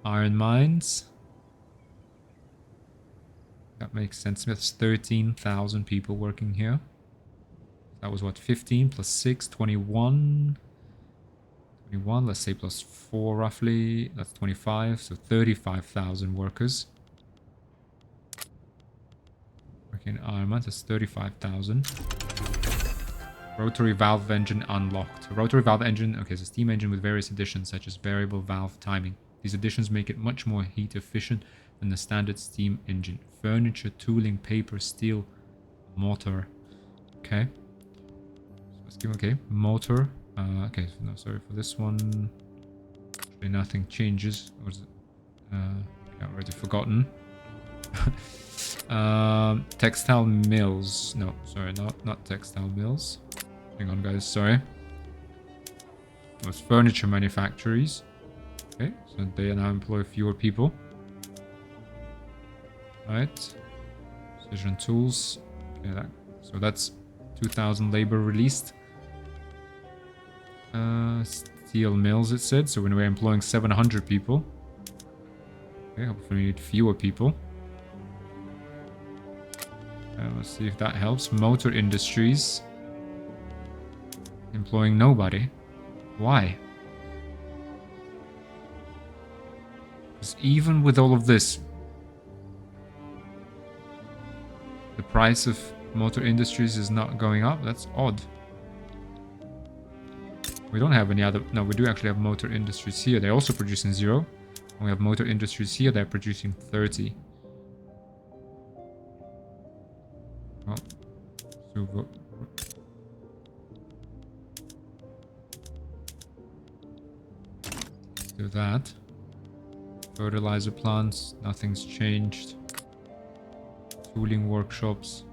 Iron mines. That makes sense. That's 13,000 people working here. That was what, 15 plus 6, 21. 21, let's say plus 4 roughly. That's 25, so 35,000 workers. Working in iron mines, that's 35,000. Rotary valve engine unlocked. Rotary valve engine, okay, so steam engine with various additions such as variable valve timing. These additions make it much more heat efficient than the standard steam engine. Furniture, tooling, paper, steel, motor. Okay. So let's give, okay, motor. Okay, no, sorry for this one. Actually, nothing changes. Or is it? I've already forgotten. Textile mills. No, sorry, not textile mills. Hang on, guys, sorry. Those furniture manufacturers. Okay, so they now employ fewer people. Right. Precision tools. Okay, so that's 2,000 labor released. Steel mills, it said. So when we're employing 700 people. Okay, hopefully we need fewer people. Let's see if that helps. Motor industries. Employing nobody. Why? Because even with all of this, the price of motor industries is not going up. That's odd. We don't have any other... No, we do actually have motor industries here. They're also producing 0. And we have motor industries here. They're producing 30. Oh. So... Let's do that. Fertilizer plants. Nothing's changed. Tooling workshops.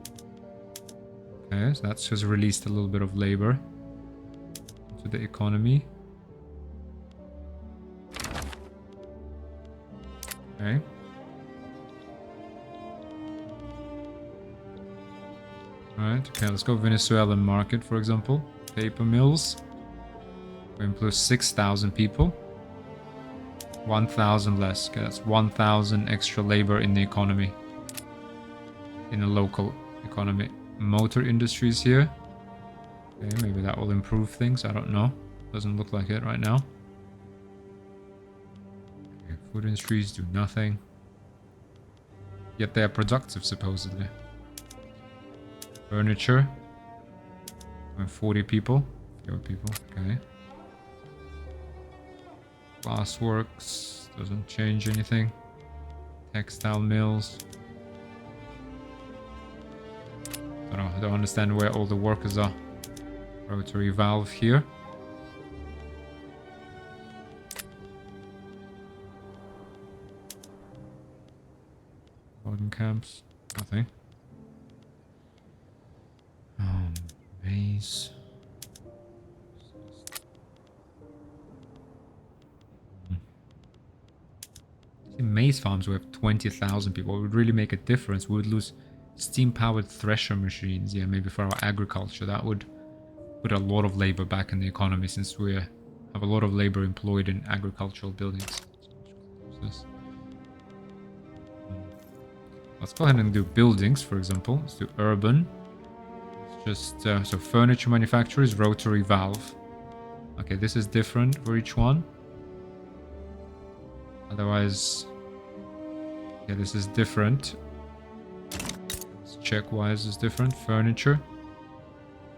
Okay, so that's just released a little bit of labor into the economy. Okay. Alright, okay, let's go Venezuelan market, for example. Paper mills. We employ 6,000 people. 1,000 less. Okay, that's 1,000 extra labor in the economy. In the local economy. Motor industries here. Okay, maybe that will improve things. I don't know. Doesn't look like it right now. Okay, food industries do nothing. Yet they are productive, supposedly. Furniture. 40 people. Fewer people. Okay. Glassworks. Doesn't change anything. Textile mills. I don't understand where all the workers are. Rotary valve here. Loading camps. Nothing. Maize. In maize farms we have 20,000 people. It would really make a difference. We would lose steam-powered thresher machines. Yeah, maybe for our agriculture. That would put a lot of labor back in the economy, since we have a lot of labor employed in agricultural buildings. Let's go ahead and do buildings, for example. Let's do urban. It's just so furniture manufacturers, rotary valve. Okay, this is different for each one. Otherwise, yeah, this is different. Let's check why this is different. Furniture.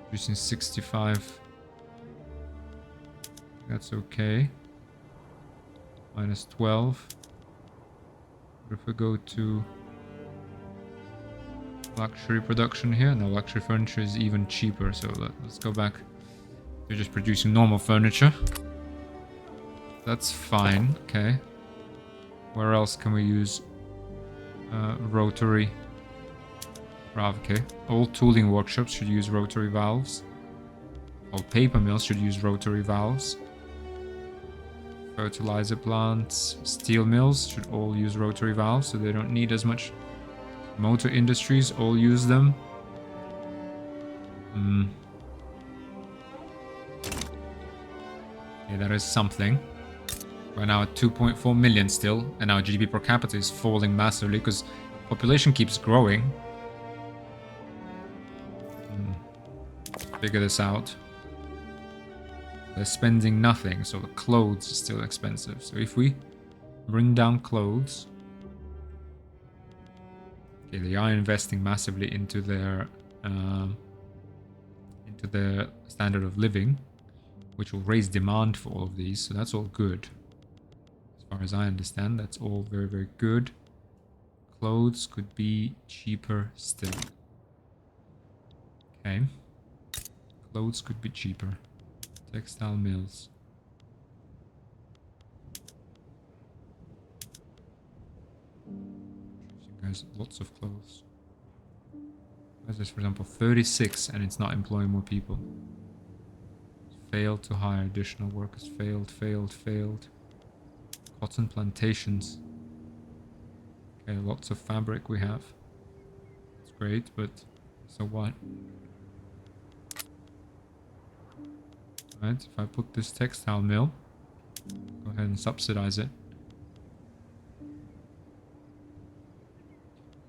Producing 65. That's okay. Minus 12. But if we go to luxury production here, no, luxury furniture is even cheaper. So let's go back to just producing normal furniture. That's fine. Okay. Where else can we use rotary valve? Okay. All tooling workshops should use rotary valves. All paper mills should use rotary valves. Fertilizer plants, steel mills should all use rotary valves, so they don't need as much. Motor industries all use them. Yeah, that is something. We're now at 2.4 million still, and our GDP per capita is falling massively because population keeps growing. Figure this out. They're spending nothing, so the clothes are still expensive. So if we bring down clothes... Okay, they are investing massively into their standard of living, which will raise demand for all of these, so that's all good. As far as I understand, that's all very, very good. Clothes could be cheaper still. Okay. Clothes could be cheaper. Textile mills. Guys, lots of clothes. Where's this, for example, 36, and it's not employing more people. Failed to hire additional workers. Failed. Cotton plantations. Okay, lots of fabric we have. It's great, but so what? Right, if I put this textile mill, go ahead and subsidize it.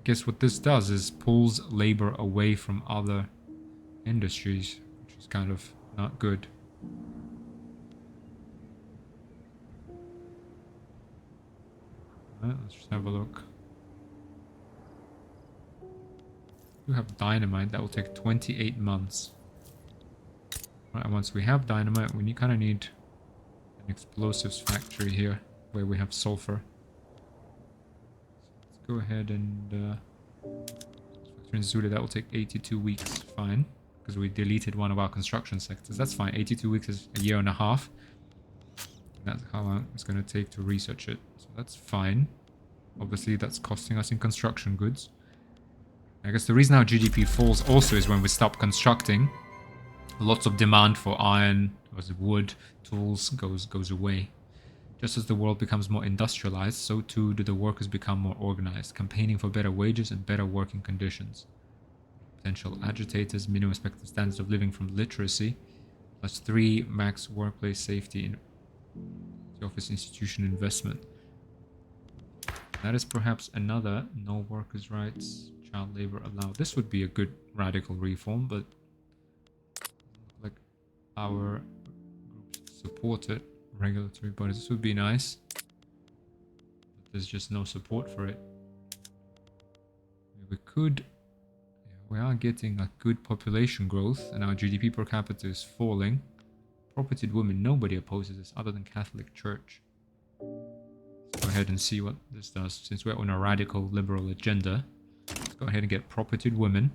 Guess what this does is pulls labor away from other industries, which is kind of not good. Right, let's just have a look. We have dynamite that will take 28 months. Right, once we have dynamite, we kind of need an explosives factory here where we have sulfur. So let's go ahead and factory in Zula. That will take 82 weeks. Fine, because we deleted one of our construction sectors. That's fine. 82 weeks is a year and a half. That's how long it's going to take to research it. So that's fine. Obviously, that's costing us in construction goods. I guess the reason our GDP falls also is when we stop constructing. Lots of demand for iron, wood, tools goes away. Just as the world becomes more industrialized, so too do the workers become more organized, campaigning for better wages and better working conditions. Potential agitators, minimum expected standards of living from literacy, +3 max workplace safety in the office institution investment. That is perhaps another no workers' rights, child labor allowed. This would be a good radical reform, but like our groups support it. Regulatory bodies. This would be nice, but there's just no support for it. We could, we are getting a good population growth, and our GDP per capita is falling. Propertied women, nobody opposes this other than Catholic Church. Let's go ahead and see what this does. Since we're on a radical liberal agenda, let's go ahead and get propertied women.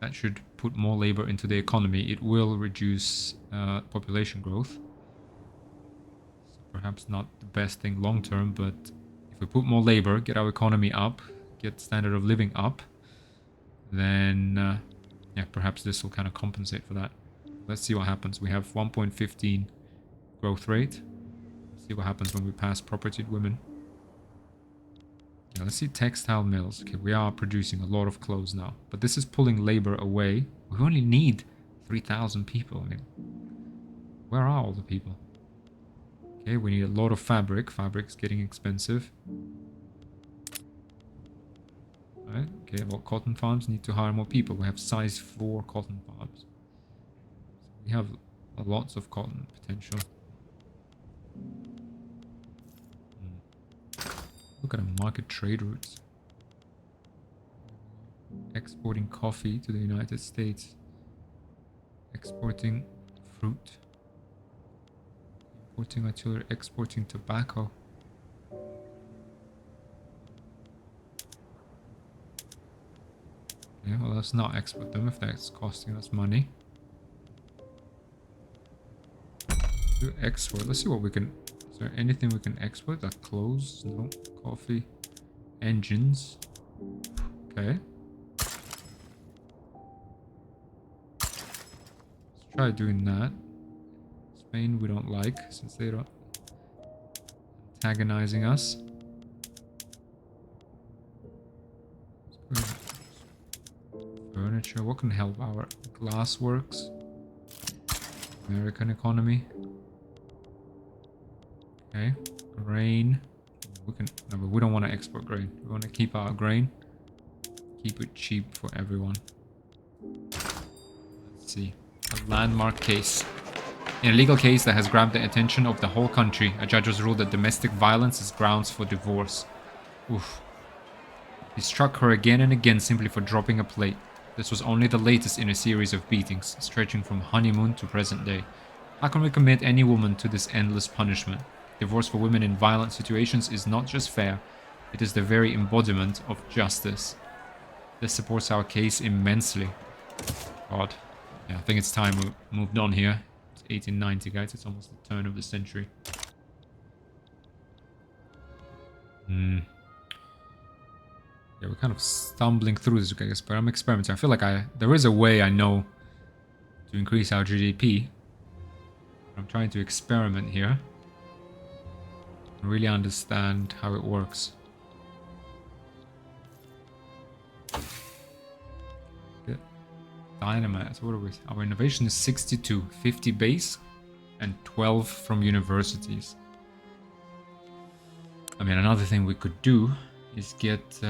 That should put more labor into the economy. It will reduce population growth. Perhaps not the best thing long term, but if we put more labor, get our economy up, get standard of living up, then yeah, perhaps this will kind of compensate for that. Let's see what happens. We have 1.15 growth rate. Let's see what happens when we pass propertied women. Yeah, let's see textile mills. Okay, we are producing a lot of clothes now, but this is pulling labor away. We only need 3,000 people. I mean, where are all the people? Okay, we need a lot of fabric. Fabric's getting expensive. Right, okay, well, cotton farms need to hire more people. We have size 4 cotton farms. So we have lots of cotton potential. Look at the market trade routes. Exporting coffee to the United States. Exporting fruit. Importing artillery, exporting tobacco. Yeah, well, let's not export them if that's costing us money. Do export. Let's see what we can. Is there anything we can export? Like clothes? No. Coffee. Engines. Okay. Let's try doing that. Spain we don't like since they don't antagonizing us. Furniture, what can help our glassworks? American economy. Okay, grain. We can no, but we don't want to export grain. We want to keep our grain. Keep it cheap for everyone. Let's see. A landmark case. In a legal case that has grabbed the attention of the whole country, a judge has ruled that domestic violence is grounds for divorce. Oof. He struck her again and again simply for dropping a plate. This was only the latest in a series of beatings, stretching from honeymoon to present day. How can we commit any woman to this endless punishment? Divorce for women in violent situations is not just fair, it is the very embodiment of justice. This supports our case immensely. God. Yeah, I think it's time we moved on here. 1890, guys. It's almost the turn of the century. Yeah, we're kind of stumbling through this, I guess, but I'm experimenting. I feel like there is a way I know to increase our GDP. I'm trying to experiment here and really understand how it works. Good. Dynamite. So what are we? Our innovation is 62, 50 base, and 12 from universities. I mean, another thing we could do is get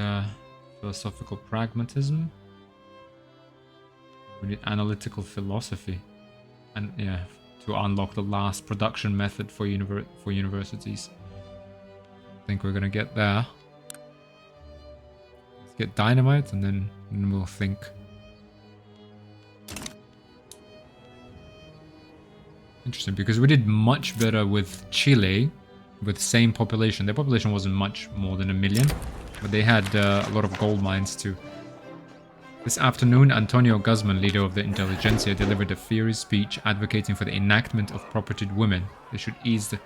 philosophical pragmatism. We need analytical philosophy, and yeah, to unlock the last production method for universities. I think we're gonna get there. Let's get dynamite, and then we'll think. Interesting, because we did much better with Chile, with same population. Their population wasn't much more than 1 million, but they had a lot of gold mines too. This afternoon, Antonio Guzman, leader of the intelligentsia, delivered a fiery speech advocating for the enactment of propertied women. They should ease the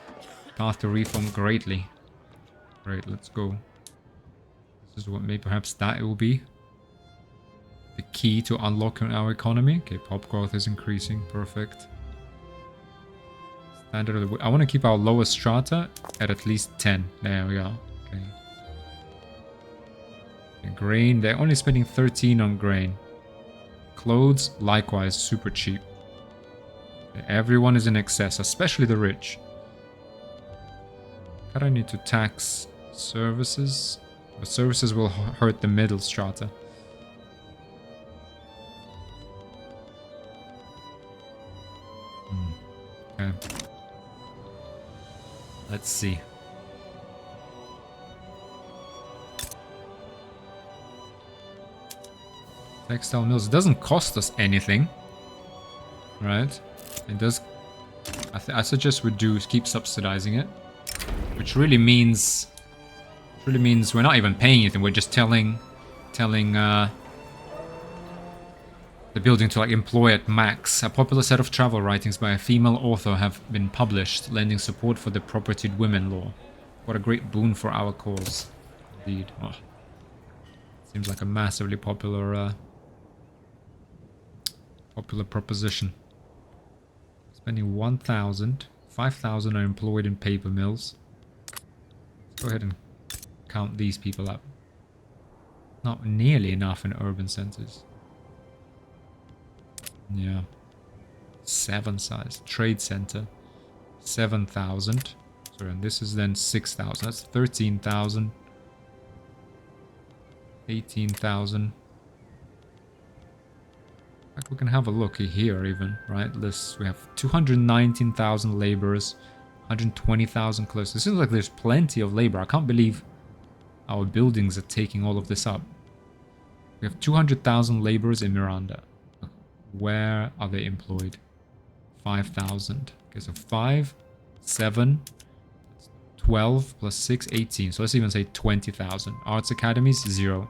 path to reform greatly. Right, let's go. This is what maybe perhaps that it will be. The key to unlocking our economy. Okay, pop growth is increasing. Perfect. Standard of the... I want to keep our lowest strata at least 10. There we go. Okay. Grain, they're only spending 13 on grain. Clothes, likewise, super cheap. Everyone is in excess, especially the rich. I don't need to tax services. But services will hurt the middle strata. Okay. Let's see. Textile mills. It doesn't cost us anything, right? It does. I suggest we do keep subsidizing it, which really means we're not even paying anything. We're just telling the building to like employ at max. A popular set of travel writings by a female author have been published, lending support for the propertied women law. What a great boon for our cause, indeed. Oh, seems like a massively popular proposition. Spending 1,000. 5,000 are employed in paper mills. Let's go ahead and count these people up. Not nearly enough in urban centers. Yeah. 7 size. Trade center. 7,000. Sorry, and this is then 6,000. That's 13,000. 18,000. We can have a look here even, right? We have 219,000 laborers, 120,000 close. It seems like there's plenty of labor. I can't believe our buildings are taking all of this up. We have 200,000 laborers in Miranda. Where are they employed? 5,000. Okay, so 5, 7, 12 plus 6, 18. So let's even say 20,000. Arts academies, 0.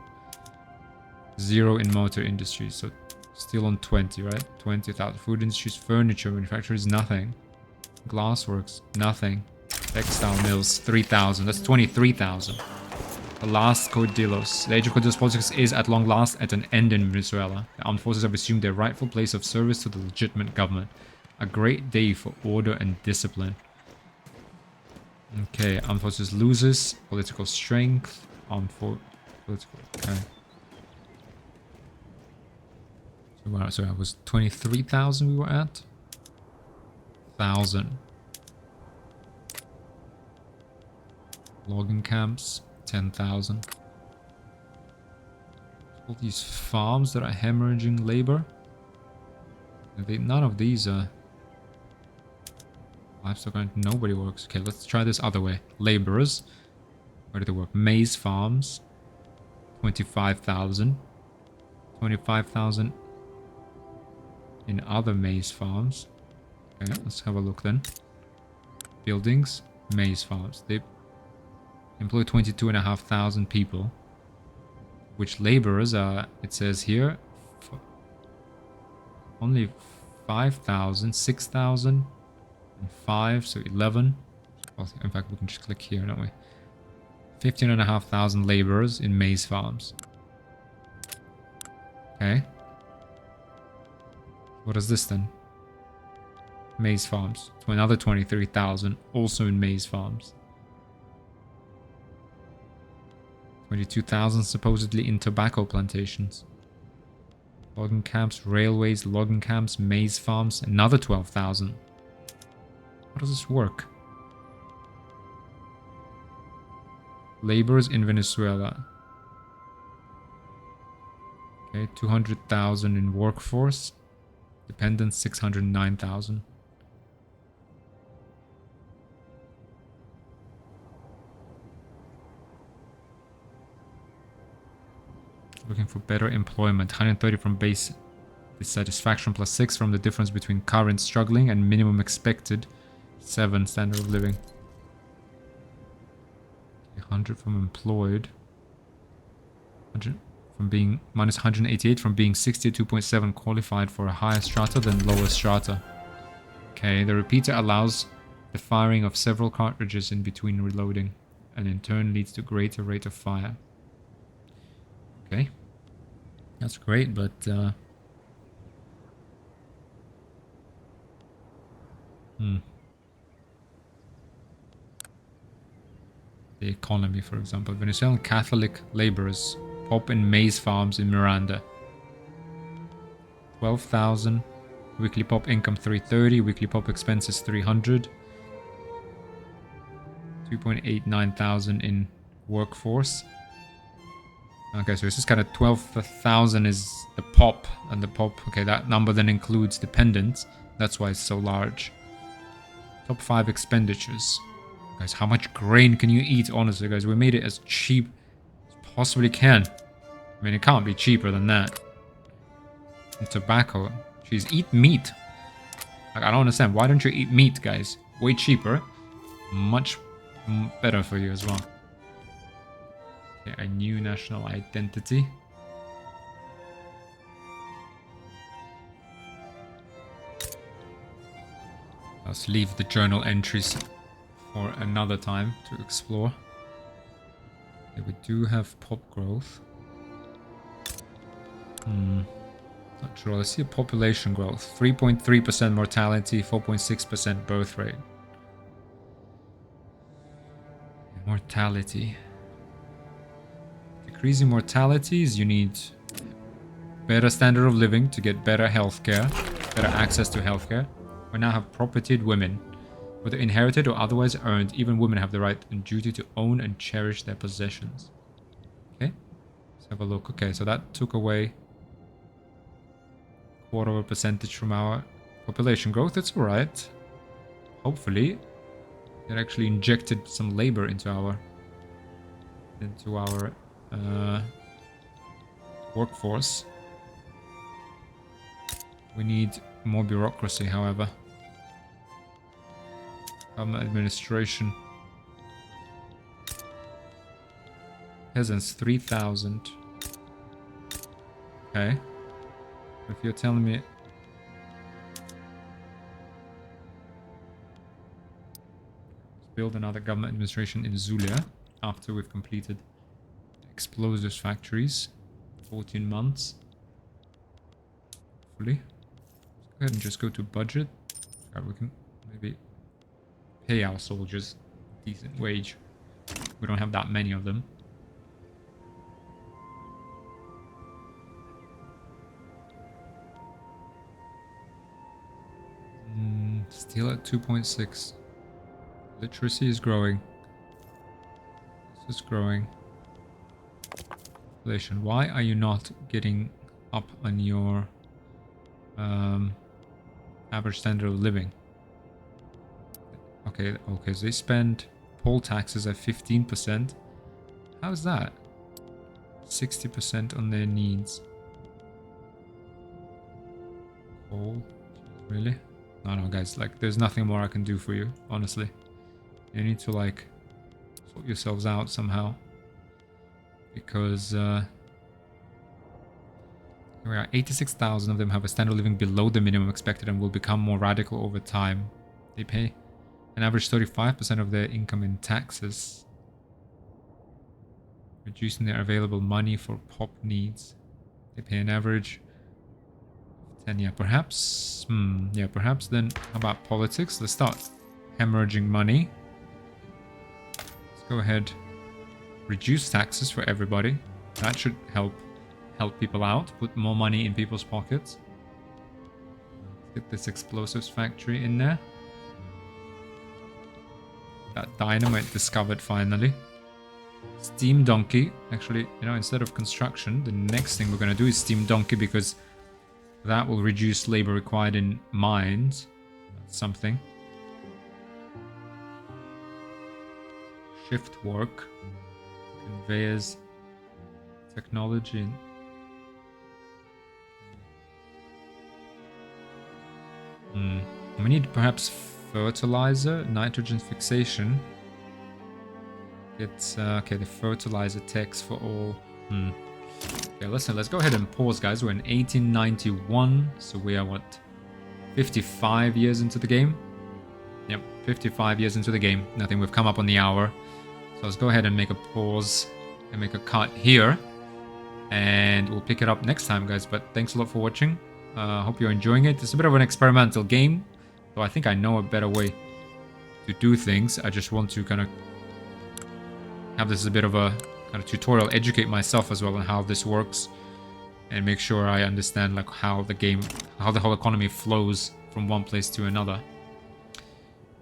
0 in motor industries. So still on 20, right? 20,000. Food industries, furniture manufacturers, nothing. Glassworks, nothing. Textile mills, 3,000. That's 23,000. The last Cordilos. The age of Cordilos politics is at long last at an end in Venezuela. The armed forces have assumed their rightful place of service to the legitimate government. A great day for order and discipline. Okay, armed forces loses political strength. Political. Okay. So I was 23,000 we were at. 1,000. Logging camps, 10,000. All these farms that are hemorrhaging labor. None of these are... Livestock, nobody works. Okay, let's try this other way. Laborers. Where do they work? Maize farms. 25,000. 25,000 in other maize farms. Okay, let's have a look then. Buildings. Maize farms. They employ 22,500 people. Which laborers are, it says here, only 5,000, 6,000. 5, so 11. In fact, we can just click here, don't we? 15,500 laborers in maize farms. Okay. What is this then? Maize farms. To another 23,000, also in maize farms. 22,000 supposedly in tobacco plantations. Logging camps, railways, logging camps, maize farms, another 12,000. How does this work? Laborers in Venezuela. Okay, 200,000 in workforce. Dependents, 609,000. Looking for better employment. 130 from base Dissatisfaction +6 from the difference between current struggling and minimum expected. 7 standard of living. 100 from employed. 100 from being minus 188 from being 62.7 qualified for a higher strata than lower strata. Okay, the repeater allows the firing of several cartridges in between reloading, and in turn leads to greater rate of fire. Okay, that's great, but the economy, for example. Venezuelan Catholic laborers pop in maize farms in Miranda. 12,000. Weekly pop income 330. Weekly pop expenses 300. 2.89 thousand in workforce. Okay, so this is kind of 12,000 is the pop, and the pop, okay, that number then includes dependents. That's why it's so large. Top 5 expenditures. Guys, how much grain can you eat? Honestly, guys, we made it as cheap as possibly can. I mean, it can't be cheaper than that. And tobacco. Jeez, eat meat. Like, I don't understand. Why don't you eat meat, guys? Way cheaper. Much better for you as well. Okay, a new national identity. Let's leave the journal entries for another time to explore. Okay, we do have pop growth. Not sure. Let's see a population growth. 3.3% mortality, 4.6% birth rate. Mortality. Decreasing mortalities, you need better standard of living to get better healthcare, better access to healthcare. We now have propertied women. Whether inherited or otherwise earned, even women have the right and duty to own and cherish their possessions. Okay, let's have a look. Okay, so that took away 0.25% from our population growth. It's alright. Hopefully, it actually injected some labor into our workforce. We need more bureaucracy, however. Administration. Peasants, 3,000. Okay. If you're telling me... Let's build another government administration in Zulia after we've completed explosives factories. 14 months. Hopefully. Let's go ahead and just go to budget. Right, we can maybe pay our soldiers a decent wage. We don't have that many of them. Still at 2.6. Literacy is growing. This is growing. Population. Why are you not getting up on your average standard of living? Okay, so they spend poll taxes at 15%. How's that? 60% on their needs. Coal? Really? No, guys, like, there's nothing more I can do for you, honestly. You need to, like, sort yourselves out somehow. Because, here we are, 86,000 of them have a standard of living below the minimum expected and will become more radical over time. They pay an average 35% of their income in taxes, reducing their available money for pop needs. They pay an average 10. Yeah, perhaps. Yeah, perhaps then. How about politics? Let's start hemorrhaging money. Let's go ahead. Reduce taxes for everybody. That should help people out. Put more money in people's pockets. Let's get this explosives factory in there. That dynamite discovered finally. Steam donkey. Actually, you know, instead of construction, the next thing we're going to do is steam donkey, because that will reduce labor required in mines. That's something. Shift work. Conveyors. Technology. We need perhaps fertilizer, nitrogen fixation. It's okay, the fertilizer text for all. Okay, listen, let's go ahead and pause, guys. We're in 1891, so we are what, 55 years into the game? Yep, 55 years into the game. I think we've come up on the hour. So let's go ahead and make a pause and make a cut here. And we'll pick it up next time, guys. But thanks a lot for watching. Hope you're enjoying it. It's a bit of an experimental game, so I think I know a better way to do things. I just want to kind of have this as a bit of a kind of tutorial, educate myself as well on how this works, and make sure I understand like how the game, how the whole economy flows from one place to another.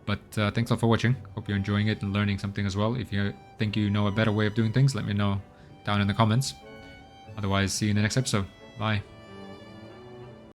But thanks a lot for watching. Hope you're enjoying it and learning something as well. If you think you know a better way of doing things, let me know down in the comments. Otherwise, see you in the next episode. Bye.